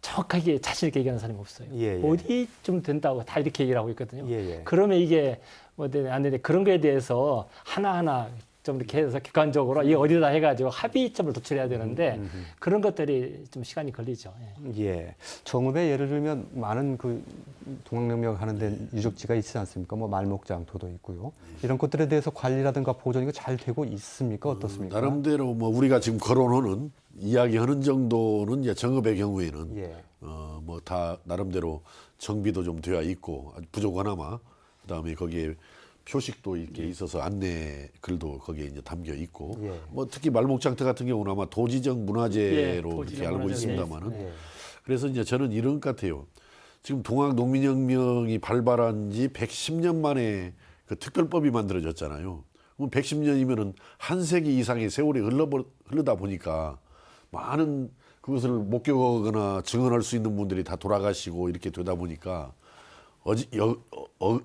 정확하게 자신 있게 얘기하는 사람이 없어요. 예. 어디쯤 된다고 다 이렇게 얘기를 하고 있거든요. 예. 그러면 이게 안 되는데 그런 거에 대해서 하나하나 좀 이렇게 해서 객관적으로 이 어디다 해가지고 합의점을 도출해야 되는데 그런 것들이 좀 시간이 걸리죠. 예. 정읍에 예를 들면 많은 동학농명 하는 데 유적지가 있지 않습니까? 말목장터도 있고요. 이런 것들에 대해서 관리라든가 보존이 잘 되고 있습니까? 어떻습니까? 나름대로 우리가 지금 거론하는 이야기하는 정도는 정읍의 경우에는 예. 다 나름대로 정비도 좀 되어 있고 아주 부족하나마 그다음에 거기에 표식도 이렇게 있어서 안내 글도 거기에 이제 담겨 있고 예. 뭐 특히 말목장터 같은 경우는 아마 도지적 문화재로 예, 이렇게 도지적 알고 문화재. 있습니다만은 예. 그래서 이제 저는 이런 것 같아요. 지금 동학 농민혁명이 발발한 지 110년 만에 그 특별법이 만들어졌잖아요. 그럼 110년이면은 한 세기 이상의 세월이 흐르다 보니까 많은 그것을 목격하거나 증언할 수 있는 분들이 다 돌아가시고 이렇게 되다 보니까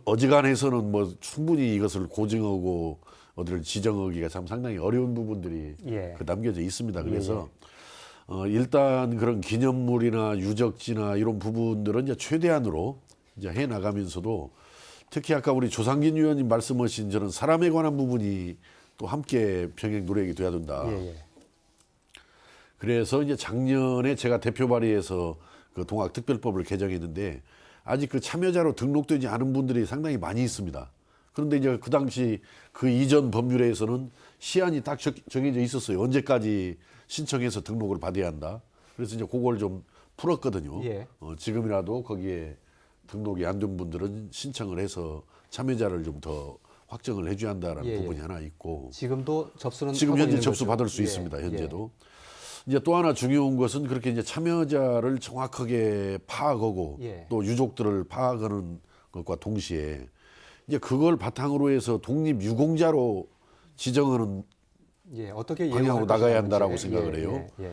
어지간해서는 뭐 충분히 이것을 고증하고 어디를 지정하기가 참 상당히 어려운 부분들이 예. 그 남겨져 있습니다. 그래서 일단 그런 기념물이나 유적지나 이런 부분들은 이제 최대한으로 이제 해 나가면서도 특히 아까 우리 조상진 의원님 말씀하신 저는 사람에 관한 부분이 또 함께 병행 노력이 돼야 된다. 예, 예. 그래서 이제 작년에 제가 대표 발의해서 그 동학특별법을 개정했는데 아직 그 참여자로 등록되지 않은 분들이 상당히 많이 있습니다. 그런데 이제 그 당시 그 이전 법률에서는 시한이 딱 정해져 있었어요. 언제까지 신청해서 등록을 받아야 한다. 그래서 이제 그걸 좀 풀었거든요. 예. 지금이라도 거기에 등록이 안 된 분들은 신청을 해서 참여자를 좀 더 확정을 해줘야 한다라는 예, 예. 부분이 하나 있고 지금도 접수는 지금 하고 현재 있는 접수 거죠? 받을 수 예, 있습니다. 예. 현재도. 이제 또 하나 중요한 것은 그렇게 이제 참여자를 정확하게 파악하고 예. 또 유족들을 파악하는 것과 동시에 이제 그걸 바탕으로 해서 독립유공자로 지정하는 예, 어떻게 방향으로 예우할 나가야 것인지. 한다라고 생각을 예, 해요. 예, 예.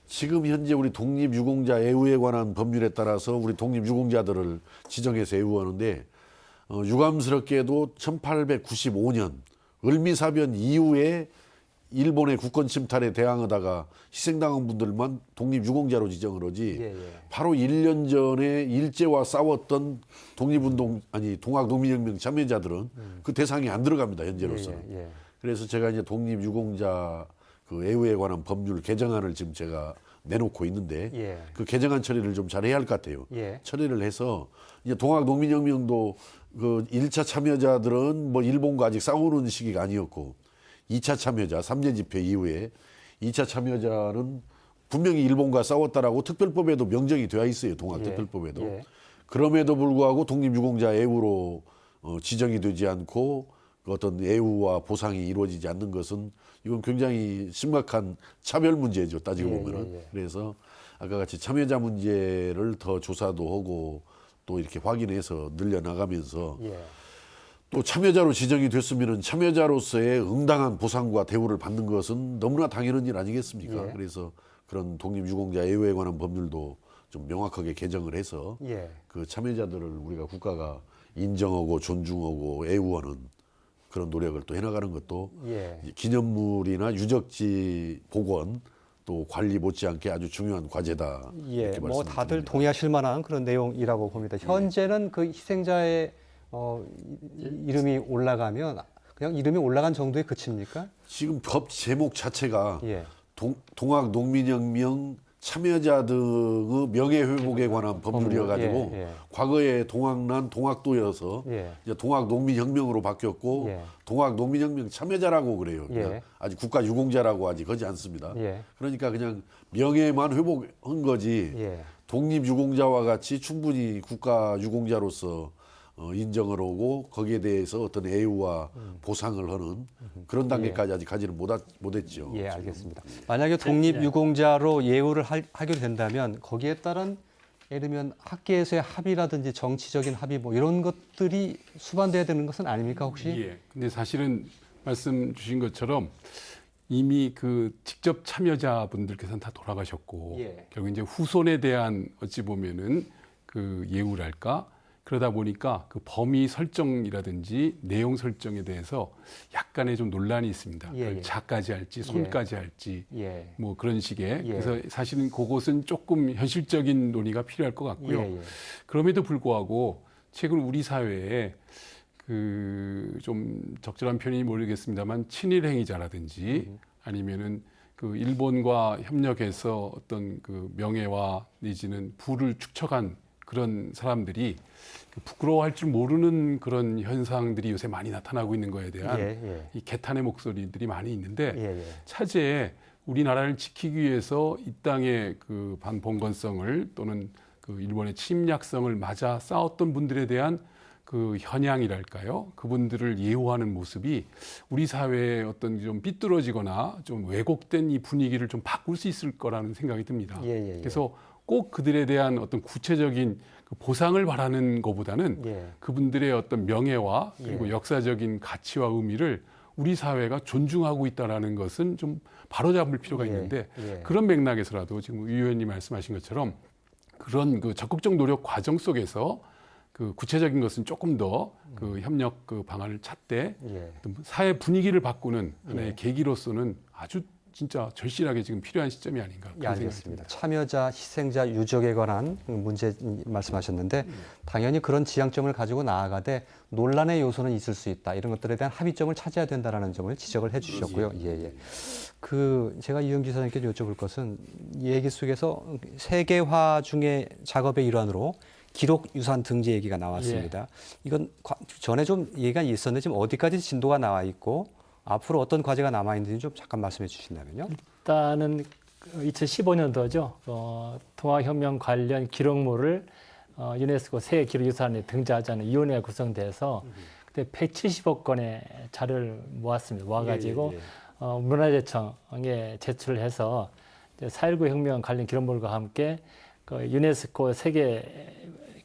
지금 현재 우리 독립유공자 애우에 관한 법률에 따라서 우리 독립유공자들을 지정해서 애우하는데 유감스럽게도 1895년 을미사변 이후에 일본의 국권 침탈에 대항하다가 희생당한 분들만 독립유공자로 지정을 하지 예, 예. 바로 1년 전에 일제와 싸웠던 동학농민혁명 참여자들은 그 대상이 안 들어갑니다. 현재로서는. 예, 예. 그래서 제가 이제 독립유공자 그 애우에 관한 법률 개정안을 지금 제가 내놓고 있는데 예. 그 개정안 처리를 좀 잘해야 할 것 같아요. 예. 처리를 해서 이제 동학농민혁명도 그 1차 참여자들은 뭐 일본과 아직 싸우는 시기가 아니었고 2차 참여자 3년 집회 이후에 2차 참여자는 분명히 일본과 싸웠다라고 특별법에도 명정이 되어 있어요. 동학특별법에도. 예. 그럼에도 불구하고 독립유공자 애우로 지정이 되지 않고 그 어떤 애우와 보상이 이루어지지 않는 것은 이건 굉장히 심각한 차별 문제죠. 따지고 예, 보면은. 예, 예. 그래서 아까 같이 참여자 문제를 더 조사도 하고 또 이렇게 확인해서 늘려나가면서 예. 또 참여자로 지정이 됐으면은 참여자로서의 응당한 보상과 대우를 받는 것은 너무나 당연한 일 아니겠습니까? 예. 그래서 그런 독립유공자 애우에 관한 법률도 좀 명확하게 개정을 해서 예. 그 참여자들을 우리가 국가가 인정하고 존중하고 애우하는 그런 노력을 또 해나가는 것도 예. 기념물이나 유적지 복원 또 관리 못지않게 아주 중요한 과제다. 예, 이렇게 뭐 말씀을 다들 드립니다. 동의하실 만한 그런 내용이라고 봅니다. 현재는 그 희생자의 이름이 올라가면 그냥 이름이 올라간 정도에 그칩니까? 지금 법 제목 자체가 예. 동학 농민혁명 참여자 등의 명예회복에 관한 법률이어가지고 예, 예. 과거에 동학난 동학도여서 예. 이제 동학 농민혁명으로 바뀌었고 예. 동학 농민혁명 참여자라고 그래요. 그냥 예. 아직 국가 유공자라고 아직 하지 않습니다. 예. 그러니까 그냥 명예만 회복한 거지 예. 독립유공자와 같이 충분히 국가 유공자로서 인정을 하고 거기에 대해서 어떤 애우와 보상을 하는 그런 단계까지 아직 가지는 못했죠. 예, 알겠습니다. 만약에 독립유공자로 예우를 하게 된다면 거기에 따른 예를 들면 학계에서의 합의라든지 정치적인 합의 뭐 이런 것들이 수반돼야 되는 것은 아닙니까 혹시? 예. 근데 사실은 말씀 주신 것처럼 이미 그 직접 참여자분들께서는 다 돌아가셨고 예. 결국 이제 후손에 대한 어찌 보면은 그 예우랄까 그러다 보니까 그 범위 설정이라든지 내용 설정에 대해서 약간의 좀 논란이 있습니다. 예, 그걸 예. 자까지 할지 손까지 할지 예. 뭐 그런 식의 예. 그래서 사실은 그것은 조금 현실적인 논의가 필요할 것 같고요. 예, 예. 그럼에도 불구하고 최근 우리 사회에 그 좀 적절한 표현이 모르겠습니다만 친일 행위자라든지 아니면은 그 일본과 협력해서 어떤 그 명예와 내지는 부를 축적한 그런 사람들이 그 부끄러워할 줄 모르는 그런 현상들이 요새 많이 나타나고 있는 거에 대한 예, 예. 이 개탄의 목소리들이 많이 있는데 예, 예. 차제에 우리나라를 지키기 위해서 이 땅의 그 반봉건성을 또는 그 일본의 침략성을 맞아 싸웠던 분들에 대한 그 현양이랄까요? 그분들을 예우하는 모습이 우리 사회의 어떤 좀 삐뚤어지거나 좀 왜곡된 이 분위기를 좀 바꿀 수 있을 거라는 생각이 듭니다. 그래서 꼭 그들에 대한 어떤 구체적인 그 보상을 바라는 것보다는 그분들의 어떤 명예와 그리고 역사적인 가치와 의미를 우리 사회가 존중하고 있다는 것은 좀 바로잡을 필요가 있는데 그런 맥락에서라도 지금 유 의원님 말씀하신 것처럼 그런 그 적극적 노력 과정 속에서 그 구체적인 것은 조금 더 그 협력 그 방안을 찾되 사회 분위기를 바꾸는 하나의 계기로서는 아주 진짜 절실하게 지금 필요한 시점이 아닌가 그런 생각이 알겠습니다. 듭니다. 참여자, 희생자, 유족에 관한 문제 말씀하셨는데 당연히 그런 지향점을 가지고 나아가되 논란의 요소는 있을 수 있다. 이런 것들에 대한 합의점을 찾아야 된다라는 점을 지적을 해주셨고요. 그 제가 이영 기사님께 여쭤볼 것은 이 얘기 속에서 세계화 중에 작업의 일환으로 기록 유산 등재 얘기가 나왔습니다. 이건 전에 좀 얘기가 있었는데 지금 어디까지 진도가 나와 있고 앞으로 어떤 과제가 남아 있는지 좀 잠깐 말씀해 주신다면요. 일단은 2015년도죠. 동아혁명 관련 기록물을 유네스코 세계 기록유산에 등재하자는 위원회가 구성돼서 그때 170억 건의 자료를 모았습니다. 모아가지고 문화재청에 제출을 해서 4.19 혁명 관련 기록물과 함께 그 유네스코 세계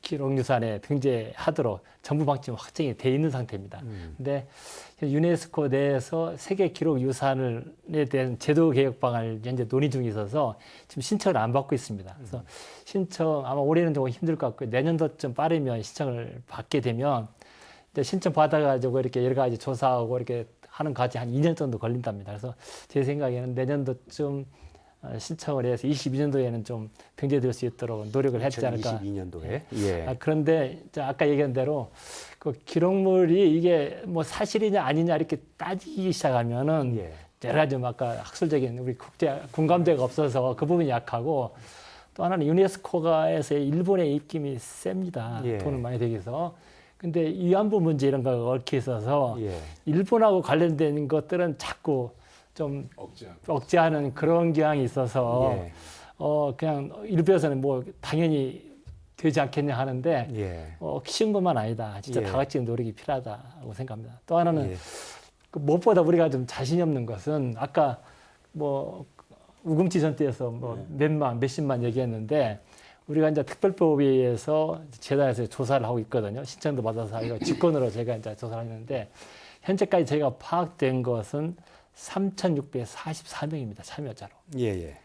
기록유산에 등재하도록 정부 방침이 확정이 돼 있는 상태입니다. 근데 유네스코 내에서 세계 기록유산에 대한 제도 개혁 방안을 현재 논의 중에 있어서 지금 신청을 안 받고 있습니다. 그래서 신청 아마 올해는 좀 힘들 것 같고요. 내년도쯤 빠르면 신청을 받게 되면 이제 신청 받아가지고 이렇게 여러 가지 조사하고 이렇게 하는 과정이 한 2년 정도 걸린답니다. 그래서 제 생각에는 내년도쯤 신청을 해서 22년도에는 좀 등재될 수 있도록 노력을 했지 않을까. 2022년도에. 그런데 아까 얘기한 대로 그 기록물이 이게 뭐 사실이냐 아니냐 이렇게 따지기 시작하면은 여러 가지 아까 학술적인 우리 국제 공감대가 없어서 그 부분이 약하고 또 하나는 유네스코가에서의 일본의 입김이 셉니다. 돈을 많이 들여서. 근데 위안부 문제 이런 거가 얽혀 있어서 일본하고 관련된 것들은 자꾸 좀 억제하는 그런 경향이 있어서 그냥 일부에서는 뭐 당연히 되지 않겠냐 하는데 쉬운 것만 아니다. 진짜 다 같이 노력이 필요하다고 생각합니다. 또 하나는 그 무엇보다 우리가 좀 자신이 없는 것은 아까 뭐 우금치 전투에서 뭐 몇만 몇십만 얘기했는데 우리가 이제 특별법에 의해서 재단에서 조사를 하고 있거든요. 신청도 받아서 이거 직권으로 제가 이제 조사를 했는데 현재까지 저희가 파악된 것은 3,644명입니다. 참여자로.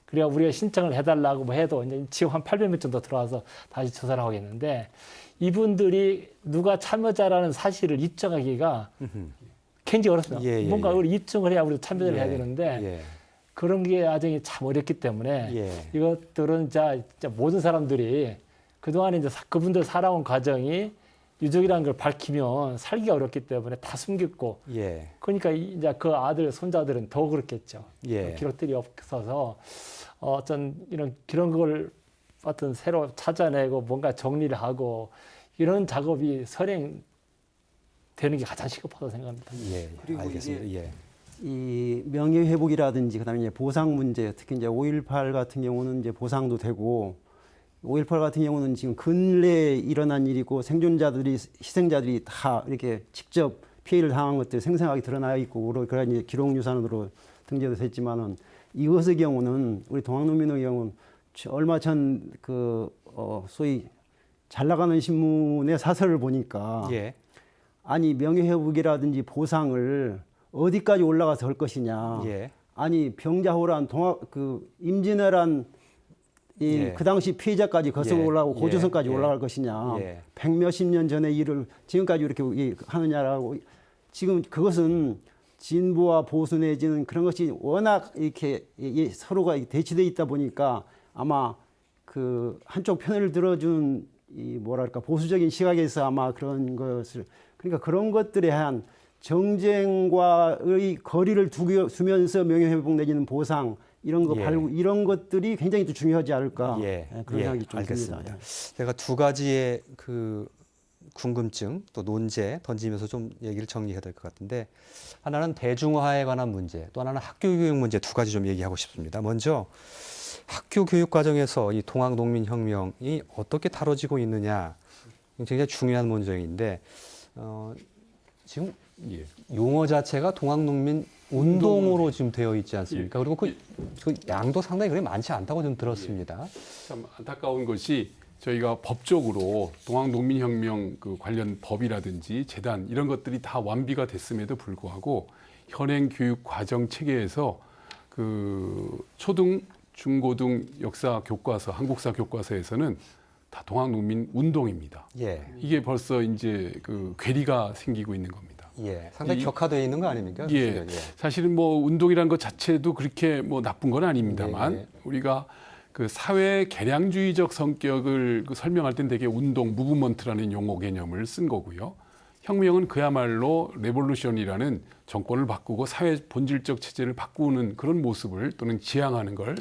그래야 우리가 신청을 해달라고 뭐 해도 이제 지금 한 800명 정도 들어와서 다시 조사를 하겠는데 이분들이 누가 참여자라는 사실을 입증하기가 굉장히 어렵습니다. 뭔가 우리 입증을 해야 우리 참여를 해야 되는데 그런 게 과정이 참 어렵기 때문에 이것들은 진짜 모든 사람들이 그동안에 이제 그분들 살아온 과정이 유족이라는 걸 밝히면 살기가 어렵기 때문에 다 숨겼고 그러니까 이제 그 아들 손자들은 더 그렇겠죠. 기록들이 없어서 어떤 이런 기록을 어떤 새로 찾아내고 뭔가 정리를 하고 이런 작업이 선행되는 게 가장 시급하다고 생각합니다. 그리고 알겠습니다. 이 명예회복이라든지 그다음에 이제 보상 문제, 특히 이제 5.18 같은 경우는 이제 보상도 되고 5.18 같은 경우는 지금 근래에 일어난 일이고 생존자들이 희생자들이 다 이렇게 직접 피해를 당한 것들이 생생하게 드러나 있고 그런 이제 기록유산으로 등재도 됐지만은 이것의 경우는 우리 동학농민의 경우는 얼마 전 그 소위 잘 나가는 신문의 사설을 보니까 아니 명예회복이라든지 보상을 어디까지 올라가서 할 것이냐. 아니 병자호란 그 임진왜란 그 당시 피해자까지 거슬러 올라가고 고조선까지 올라갈 것이냐. 백몇십 년 전의 일을 지금까지 이렇게 하느냐라고. 지금 그것은 진보와 보수 내지는 그런 것이 워낙 이렇게 서로가 대치되어 있다 보니까 아마 그 한쪽 편을 들어준 이 뭐랄까 보수적인 시각에서 아마 그런 것을 그러니까 그런 것들에 대한 정쟁과의 거리를 두면서 명예회복 내지는 보상 이런 거 이런 것들이 굉장히 또 중요하지 않을까 그런 생각이 좀 알겠습니다. 듭니다. 제가 두 가지의 그 궁금증 또 논제 던지면서 좀 얘기를 정리해야 될 것 같은데 하나는 대중화에 관한 문제 또 하나는 학교 교육 문제 두 가지 좀 얘기하고 싶습니다. 먼저 학교 교육 과정에서 이 동학농민혁명이 어떻게 다뤄지고 있느냐 굉장히 중요한 문제인데 지금 예. 용어 자체가 동학농민 운동으로 지금 되어 있지 않습니까? 그리고 그 양도 상당히 그렇게 많지 않다고 좀 들었습니다. 참 안타까운 것이 저희가 법적으로 동학농민혁명 그 관련 법이라든지 재단 이런 것들이 다 완비가 됐음에도 불구하고 현행 교육 과정 체계에서 그 초등, 중고등 역사 교과서, 한국사 교과서에서는 다 동학농민 운동입니다. 예, 이게 벌써 이제 그 괴리가 생기고 있는 겁니다. 예, 상당히 격화되어 있는 거 아닙니까? 예, 사실은 뭐 운동이란 것 자체도 그렇게 뭐 나쁜 건 아닙니다만 예, 예. 우리가 그 사회 개량주의적 성격을 그 설명할 땐 되게 운동, 무브먼트라는 용어 개념을 쓴 거고요. 혁명은 그야말로 레볼루션이라는 정권을 바꾸고 사회 본질적 체제를 바꾸는 그런 모습을 또는 지향하는 걸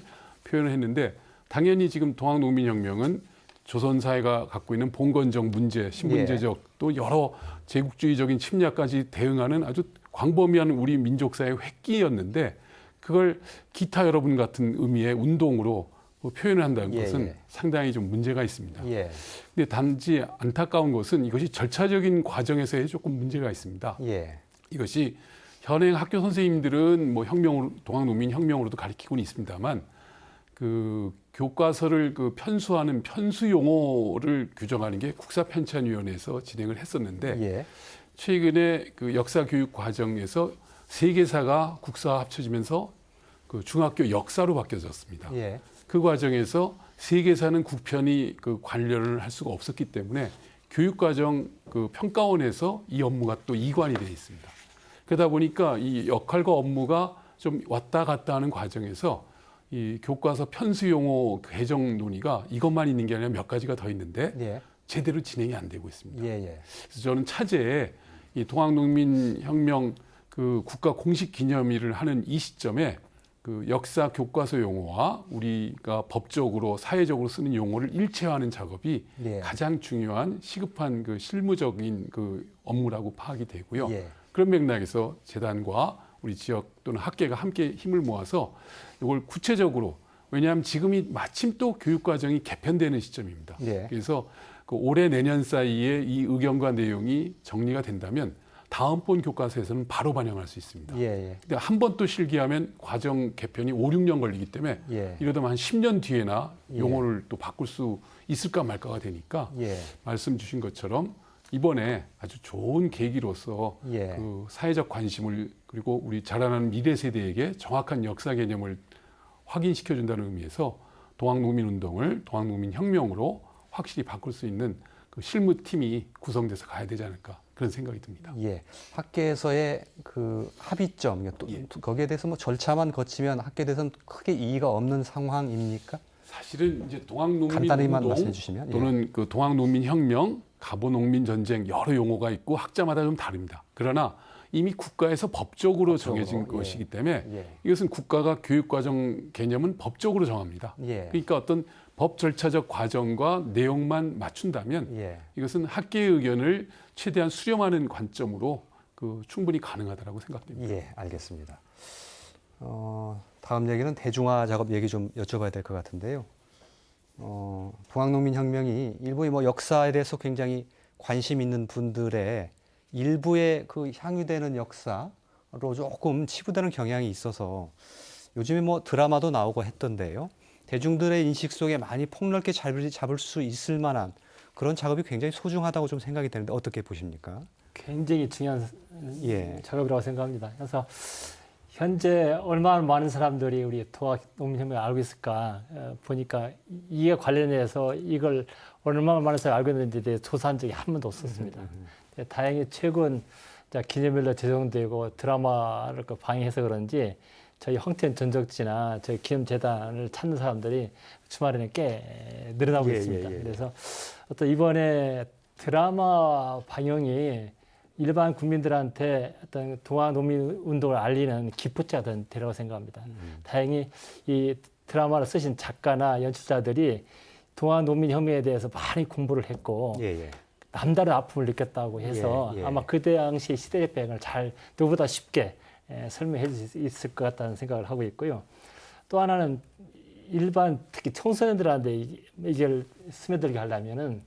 표현했는데 당연히 지금 동학농민혁명은 조선 사회가 갖고 있는 봉건적 문제, 신분제적 또 여러 제국주의적인 침략까지 대응하는 아주 광범위한 우리 민족사의 획기였는데 그걸 기타 여러분 같은 의미의 운동으로 표현을 한다는 것은 상당히 좀 문제가 있습니다. 예, 근데 단지 안타까운 것은 이것이 절차적인 과정에서의 조금 문제가 있습니다. 예, 이것이 현행 학교 선생님들은 뭐 혁명으로 동학농민 혁명으로도 가르치고는 있습니다만 그 교과서를 그 편수하는 편수 용어를 규정하는 게 국사편찬위원회에서 진행을 했었는데 예, 최근에 그 역사 교육 과정에서 세계사가 국사와 합쳐지면서 그 중학교 역사로 바뀌어졌습니다. 예, 그 과정에서 세계사는 국편이 그 관련을 할 수가 없었기 때문에 교육과정 그 평가원에서 이 업무가 또 이관이 되어 있습니다. 그러다 보니까 이 역할과 업무가 좀 왔다 갔다 하는 과정에서 이 교과서 편수 용어 개정 논의가 이것만 있는 게 아니라 몇 가지가 더 있는데 예, 제대로 진행이 안 되고 있습니다. 예, 예, 그래서 저는 차제에 이 동학농민혁명 그 국가 공식 기념일을 하는 이 시점에 그 역사 교과서 용어와 우리가 법적으로 사회적으로 쓰는 용어를 일체화하는 작업이 예. 가장 중요한 시급한 그 실무적인 그 업무라고 파악이 되고요. 예. 그런 맥락에서 재단과 우리 지역 또는 학계가 함께 힘을 모아서 이걸 구체적으로 왜냐하면 지금이 마침 또 교육과정이 개편되는 시점입니다. 예. 그래서 그 올해 내년 사이에 이 의견과 내용이 정리가 된다면 다음번 교과서에서는 바로 반영할 수 있습니다. 예, 예, 근데 한 번 또 실기하면 과정 개편이 5, 6년 걸리기 때문에 예. 이러다 한 10년 뒤에나 용어를 또 바꿀 수 있을까 말까가 되니까 예. 말씀 주신 것처럼 이번에 아주 좋은 계기로서 예. 그 사회적 관심을 그리고 우리 자라나는 미래 세대에게 정확한 역사 개념을 확인시켜준다는 의미에서 동학농민운동을 동학농민혁명으로 확실히 바꿀 수 있는 그 실무팀이 구성돼서 가야 되지 않을까 그런 생각이 듭니다. 예, 학계에서의 그 합의점, 또 거기에 대해서 뭐 절차만 거치면 학계에 대해서는 크게 이의가 없는 상황입니까? 사실은 이제 동학농민 간단히만 운동 말씀해 주시면. 또는 그 동학농민혁명, 가보농민전쟁 여러 용어가 있고 학자마다 좀 다릅니다. 그러나 이미 국가에서 법적으로 정해진 예. 것이기 때문에 예. 이것은 국가가 교육과정 개념은 법적으로 정합니다. 예. 그러니까 어떤 법 절차적 과정과 내용만 맞춘다면 예. 이것은 학계의 의견을 최대한 수렴하는 관점으로 그 충분히 가능하다고 생각됩니다. 예, 알겠습니다. 다음 얘기는 대중화 작업 얘기 좀 여쭤봐야 될 것 같은데요. 동학농민혁명이 일부의 뭐 역사에 대해서 굉장히 관심 있는 분들의 일부의 그 향유되는 역사로 조금 치부되는 경향이 있어서 요즘에 뭐 드라마도 나오고 했던데요. 대중들의 인식 속에 많이 폭넓게 잡을 수 있을 만한 그런 작업이 굉장히 소중하다고 좀 생각이 되는데 어떻게 보십니까? 굉장히 중요한 예. 작업이라고 생각합니다. 그래서 현재 얼마나 많은 사람들이 우리 동학농민혁명을 알고 있을까 보니까 이에 관련해서 이걸 얼마나 많은 사람이 알고 있는지에 대해 조사한 적이 한 번도 없었습니다. 다행히 최근 기념일로 제정되고 드라마를 방영해서 그런지 저희 황태현 전적지나 저희 기념재단을 찾는 사람들이 주말에는 꽤 늘어나고 예, 있습니다. 예, 예. 그래서 어떤 이번에 드라마 방영이 일반 국민들한테 어떤 동학농민 운동을 알리는 기포제가 되라고 생각합니다. 다행히 이 드라마를 쓰신 작가나 연출자들이 동학농민 혁명에 대해서 많이 공부를 했고 예, 예. 남다른 아픔을 느꼈다고 해서 예, 예. 아마 그 당시 시대적 배경을 잘 누구보다 쉽게 설명해 줄 수 있을 것 같다는 생각을 하고 있고요. 또 하나는 일반 특히 청소년들한테 이걸 스며들게 하려면은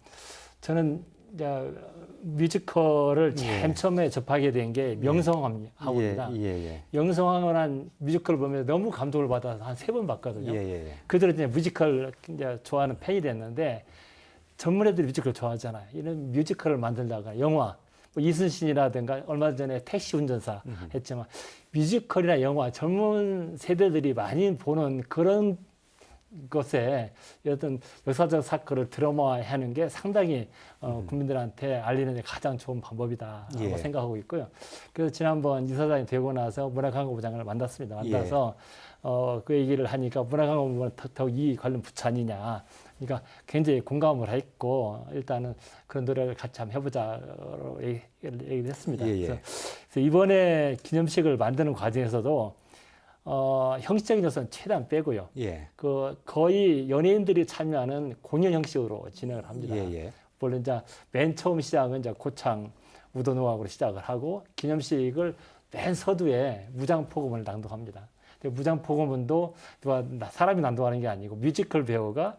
저는 이제 뮤지컬을 제일 처음에 접하게 된 게 명성황후입니다. 예. 명성황후란 뮤지컬을 보면 너무 감동을 받아서 한 3번 봤거든요. 예. 그들은 이제 뮤지컬 이제 좋아하는 팬이 됐는데 젊은 애들이 뮤지컬 좋아하잖아요. 이런 뮤지컬을 만들다가 영화, 뭐 이순신이라든가 얼마 전에 택시 운전사 했지만 뮤지컬이나 영화 젊은 세대들이 많이 보는 그런 것에 어떤 역사적 사건을 드라마화하는 게 상당히 국민들한테 알리는 데 가장 좋은 방법이다라고 예. 생각하고 있고요. 그래서 지난번 이사장이 되고 나서 문화관광부 장관을 만났습니다. 만나서 그 얘기를 하니까 문화관광부는 더욱 이 관련 부처 아니냐. 그러니까 굉장히 공감을 했고 일단은 그런 노력을 같이 한번 해보자고 얘기를 했습니다. 그래서 이번에 기념식을 만드는 과정에서도 형식적인 요소는 최대한 빼고요. 그 거의 연예인들이 참여하는 공연 형식으로 진행을 합니다. 물론 이제 맨 처음 시작은 이제 고창 우도노악으로 시작을 하고 기념식을 맨 서두에 무장포고문을 낭독합니다. 무장포고문도 누가 사람이 낭독하는 게 아니고 뮤지컬 배우가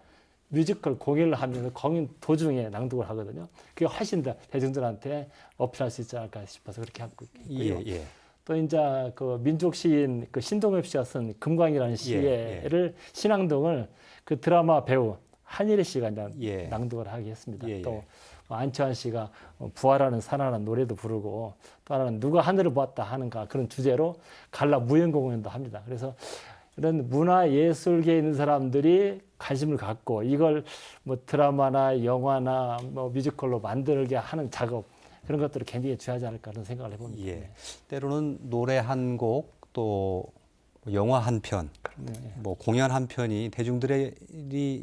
뮤지컬 공연을 하면서 공연 도중에 낭독을 하거든요. 그게 훨씬 더 대중들한테 어필할 수 있지 않을까 싶어서 그렇게 하고 있고요. 또 이제 그 민족 시인 그 신동엽 씨가 쓴 금광이라는 시를 신앙동을 그 드라마 배우 한예리 씨가 이제 낭독을 하게 했습니다. 또 안치환 씨가 부활하는 살아나는 노래도 부르고 또 하나는 누가 하늘을 보았다 하는가 그런 주제로 갈라 무연 공연도 합니다. 그래서 이런 문화예술계에 있는 사람들이 관심을 갖고 이걸 뭐 드라마나 영화나 뭐 뮤지컬로 만들게 하는 작업 그런 것들을 굉장히 중요하지 않을까 그런 생각을 해봅니다. 때로는 노래 한 곡 또 영화 한 편, 뭐 공연 한 편이 대중들의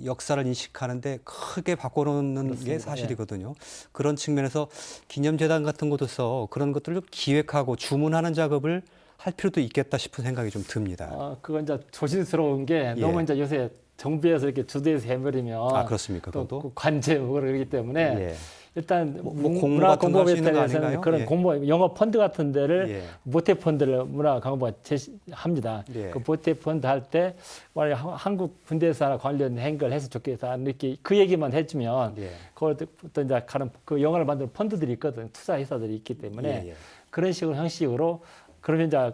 역사를 인식하는데 크게 바꿔놓는 게 사실이거든요. 그런 측면에서 기념재단 같은 곳에서 그런 것들을 기획하고 주문하는 작업을 할 필요도 있겠다 싶은 생각이 좀 듭니다. 그건 이제 조심스러운 게 너무 이제 요새 정부에서 이렇게 주도해서 해버리면 그렇습니까? 또 관제 그러기 때문에 일단 문화공부에 대해서는 그런 공모 영어 펀드 같은 데를 모태 펀드를 문화관광부가 제시합니다. 그 모태 펀드 할 때 한국 군대사나 관련 행사를 해서 좋겠다 이렇게 그 얘기만 해주면 그걸 또 이제 가는 그 영화를 만드는 펀드들이 있거든 투자 회사들이 있기 때문에 그런 식으로 형식으로 그러면 이제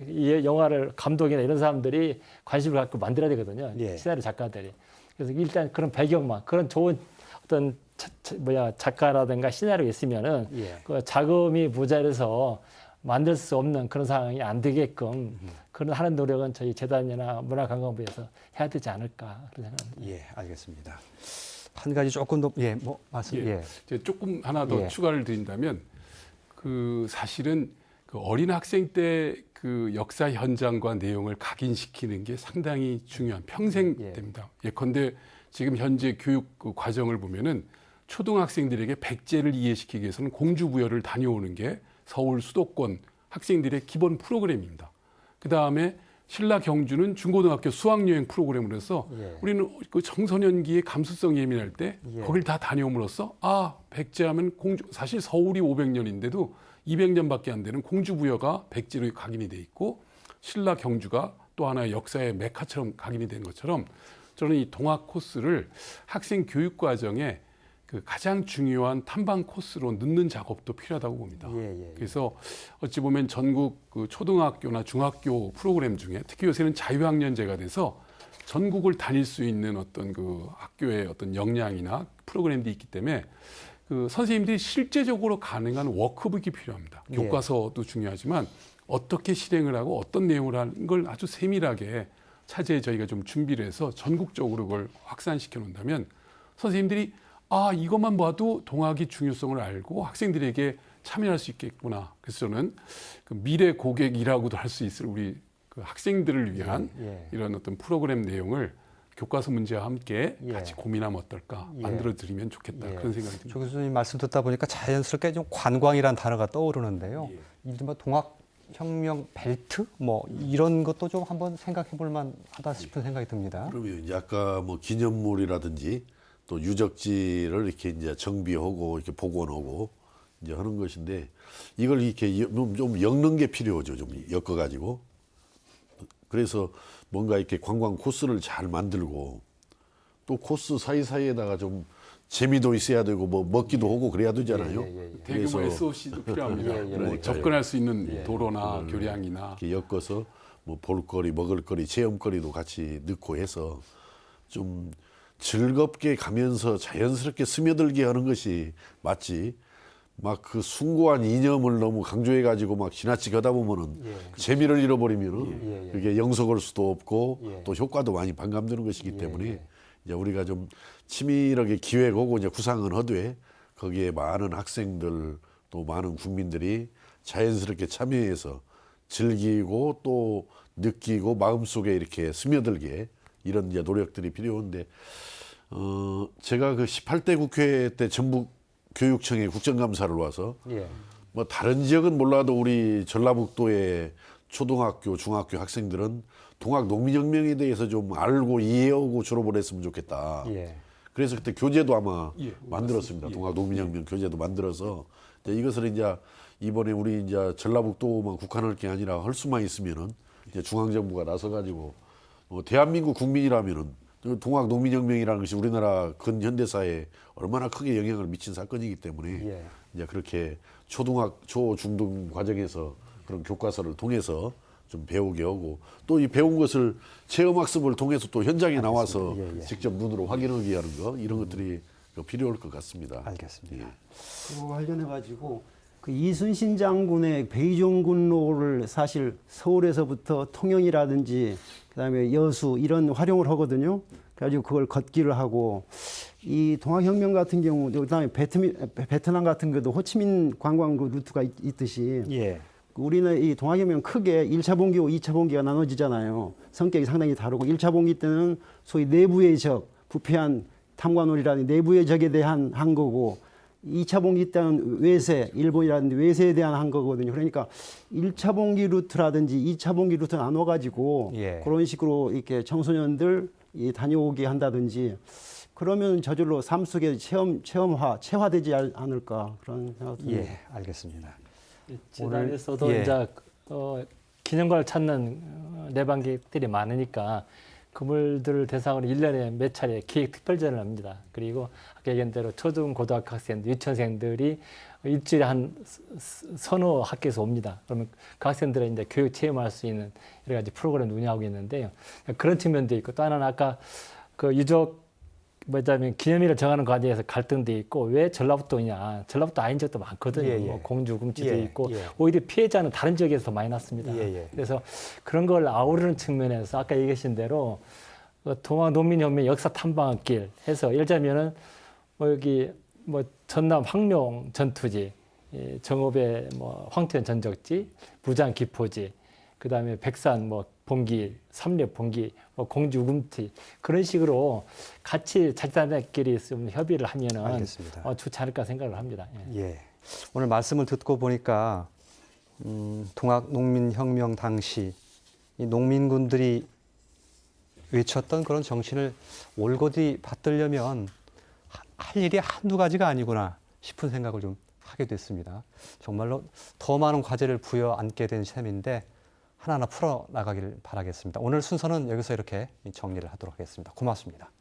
이 영화를 감독이나 이런 사람들이 관심을 갖고 만들어야 되거든요. 시나리오 작가들이. 그래서 일단 그런 배경만 그런 좋은 어떤 작가라든가 시나리오가 있으면은 그 자금이 모자라서 만들 수 없는 그런 상황이 안 되게끔 그런 하는 노력은 저희 재단이나 문화관광부에서 해야 되지 않을까 그런 생각합니다. 알겠습니다. 한 가지 조금 더 말씀. 제가 조금 하나 더 추가를 드린다면 그 사실은 그 어린 학생 때 그 역사 현장과 내용을 각인시키는 게 상당히 중요한 평생 됩니다. 예컨대 지금 현재 교육 그 과정을 보면은 초등학생들에게 백제를 이해시키기 위해서는 공주부여를 다녀오는 게 서울 수도권 학생들의 기본 프로그램입니다. 그 다음에 신라 경주는 중고등학교 수학여행 프로그램으로 해서 우리는 그 청소년기에 감수성 예민할 때 거길 다 다녀옴으로써 백제하면 공주 사실 서울이 500년인데도 200년밖에 안 되는 공주부여가 백제로 각인이 돼 있고 신라 경주가 또 하나의 역사의 메카처럼 각인이 된 것처럼 저는 이 동학 코스를 학생 교육 과정에 그 가장 중요한 탐방 코스로 넣는 작업도 필요하다고 봅니다. 그래서 어찌 보면 전국 그 초등학교나 중학교 프로그램 중에 특히 요새는 자유학년제가 돼서 전국을 다닐 수 있는 어떤 그 학교의 어떤 역량이나 프로그램들이 있기 때문에 그 선생님들이 실제적으로 가능한 워크북이 필요합니다. 교과서도 중요하지만 어떻게 실행을 하고 어떤 내용을 하는 걸 아주 세밀하게 차제에 저희가 좀 준비를 해서 전국적으로 그걸 확산시켜 놓는다면 선생님들이 이것만 봐도 동학의 중요성을 알고 학생들에게 참여할 수 있겠구나. 그래서 저는 그 미래 고객이라고도 할 수 있을 우리 그 학생들을 위한 이런 어떤 프로그램 내용을 교과서 문제와 함께 같이 고민하면 어떨까 만들어드리면 좋겠다 그런 생각이 듭니다. 조 교수님 말씀 듣다 보니까 자연스럽게 좀 관광이라는 단어가 떠오르는데요. 이른바 동학혁명 벨트 뭐 이런 것도 좀 한번 생각해볼 만하다 싶은 생각이 듭니다. 그러면 이제 아까 뭐 기념물이라든지 또 유적지를 이렇게 이제 정비하고 이렇게 복원하고 이제 하는 것인데 이걸 이렇게 좀 엮는 게 필요하죠. 좀 엮어가지고. 그래서 뭔가 이렇게 관광 코스를 잘 만들고 또 코스 사이사이에다가 좀 재미도 있어야 되고 뭐 먹기도 하고 그래야 되잖아요. 대규모 그래서 SOC도 필요합니다. 뭐 그러니까요. 접근할 수 있는 도로나 교량이나 이렇게 엮어서 뭐 볼거리, 먹을거리, 체험거리도 같이 넣고 해서 좀 즐겁게 가면서 자연스럽게 스며들게 하는 것이 맞지. 막 그 숭고한 이념을 너무 강조해 가지고 막 지나치게 하다 보면은 재미를 잃어버리면은 그게 영속할 수도 없고 또 효과도 많이 반감되는 것이기 때문에 이제 우리가 좀 치밀하게 기획하고 이제 구상은 하되 거기에 많은 학생들 또 많은 국민들이 자연스럽게 참여해서 즐기고 또 느끼고 마음속에 이렇게 스며들게 이런 이제 노력들이 필요한데 제가 그 18대 국회 때 전북 교육청에 국정감사를 와서 뭐 다른 지역은 몰라도 우리 전라북도의 초등학교, 중학교 학생들은 동학 농민혁명에 대해서 좀 알고 이해하고 졸업을 했으면 좋겠다. 그래서 그때 교재도 아마 만들었습니다. 동학 농민혁명 교재도 만들어서 이제 이것을 이제 이번에 우리 이제 전라북도만 국한할 게 아니라 할 수만 있으면은 이제 중앙정부가 나서가지고 대한민국 국민이라면은 동학 농민혁명이라는 것이 우리나라 근현대사에 얼마나 크게 영향을 미친 사건이기 때문에 이제 그렇게 초, 중등 과정에서 그런 교과서를 통해서 좀 배우게 하고 또 이 배운 것을 체험학습을 통해서 또 현장에 나와서 직접 눈으로 확인하게 하는 거 이런 것들이 필요할 것 같습니다. 알겠습니다. 그거 관련해 가지고 그 이순신 장군의 베이종군로를 사실 서울에서부터 통영이라든지 그다음에 여수 이런 활용을 하거든요. 그래가지고 그걸 걷기를 하고 이 동학혁명 같은 경우 그다음에 베트남 같은 경우도 호치민 관광 루트가 있듯이 우리는 이 동학혁명 크게 1차 봉기와 2차 봉기가 나눠지잖아요. 성격이 상당히 다르고 1차 봉기 때는 소위 내부의 적, 부패한 탐관오리라는 내부의 적에 대한 한 거고 2차 봉기 때는 외세, 일본이라든지 외세에 대한 한 거거든요. 그러니까 1차 봉기 루트라든지 2차 봉기 루트 나눠가지고 그런 식으로 이렇게 청소년들 다녀오게 한다든지 그러면 저절로 삶 속에 체화되지 않을까 그런 생각이 듭니다. 알겠습니다. 재단에서도 이제 기념관을 찾는 내방객들이 많으니까 그분들을 대상으로 1년에 몇 차례 기획 특별전을 합니다. 그리고 아까 얘기한 대로 초등 고등학교 학생들, 유치원생들이 일주일에 한 서너 학교에서 옵니다. 그러면 그 학생들은 이제 교육 체험할 수 있는 여러 가지 프로그램을 운영하고 있는데요. 그런 측면도 있고 또 하나는 아까 그 유족 뭐냐면 기념일을 정하는 과정에서 갈등도 있고 왜 전라북도냐. 전라북도 아닌 지역도 많거든요. 뭐 공주, 금치도 있고 오히려 피해자는 다른 지역에서 더 많이 났습니다. 그래서 그런 걸 아우르는 측면에서 아까 얘기하신 대로 동학 농민혁명 역사 탐방길 해서 예를 들자면은 뭐 여기 뭐 전남 황룡 전투지, 정읍의 뭐 황토현 전적지, 부장 기포지, 그 다음에 백산 뭐 봉기, 삼례 봉기, 뭐 공주 우금티 그런 식으로 같이 자치단체끼리 좀 협의를 하면은 좋지 않을까 생각을 합니다. 오늘 말씀을 듣고 보니까 동학 농민혁명 당시 이 농민군들이 외쳤던 그런 정신을 올곧이 받들려면 할 일이 한두 가지가 아니구나 싶은 생각을 좀 하게 됐습니다. 정말로 더 많은 과제를 부여안게 된 셈인데 하나하나 풀어나가기를 바라겠습니다. 오늘 순서는 여기서 이렇게 정리를 하도록 하겠습니다. 고맙습니다.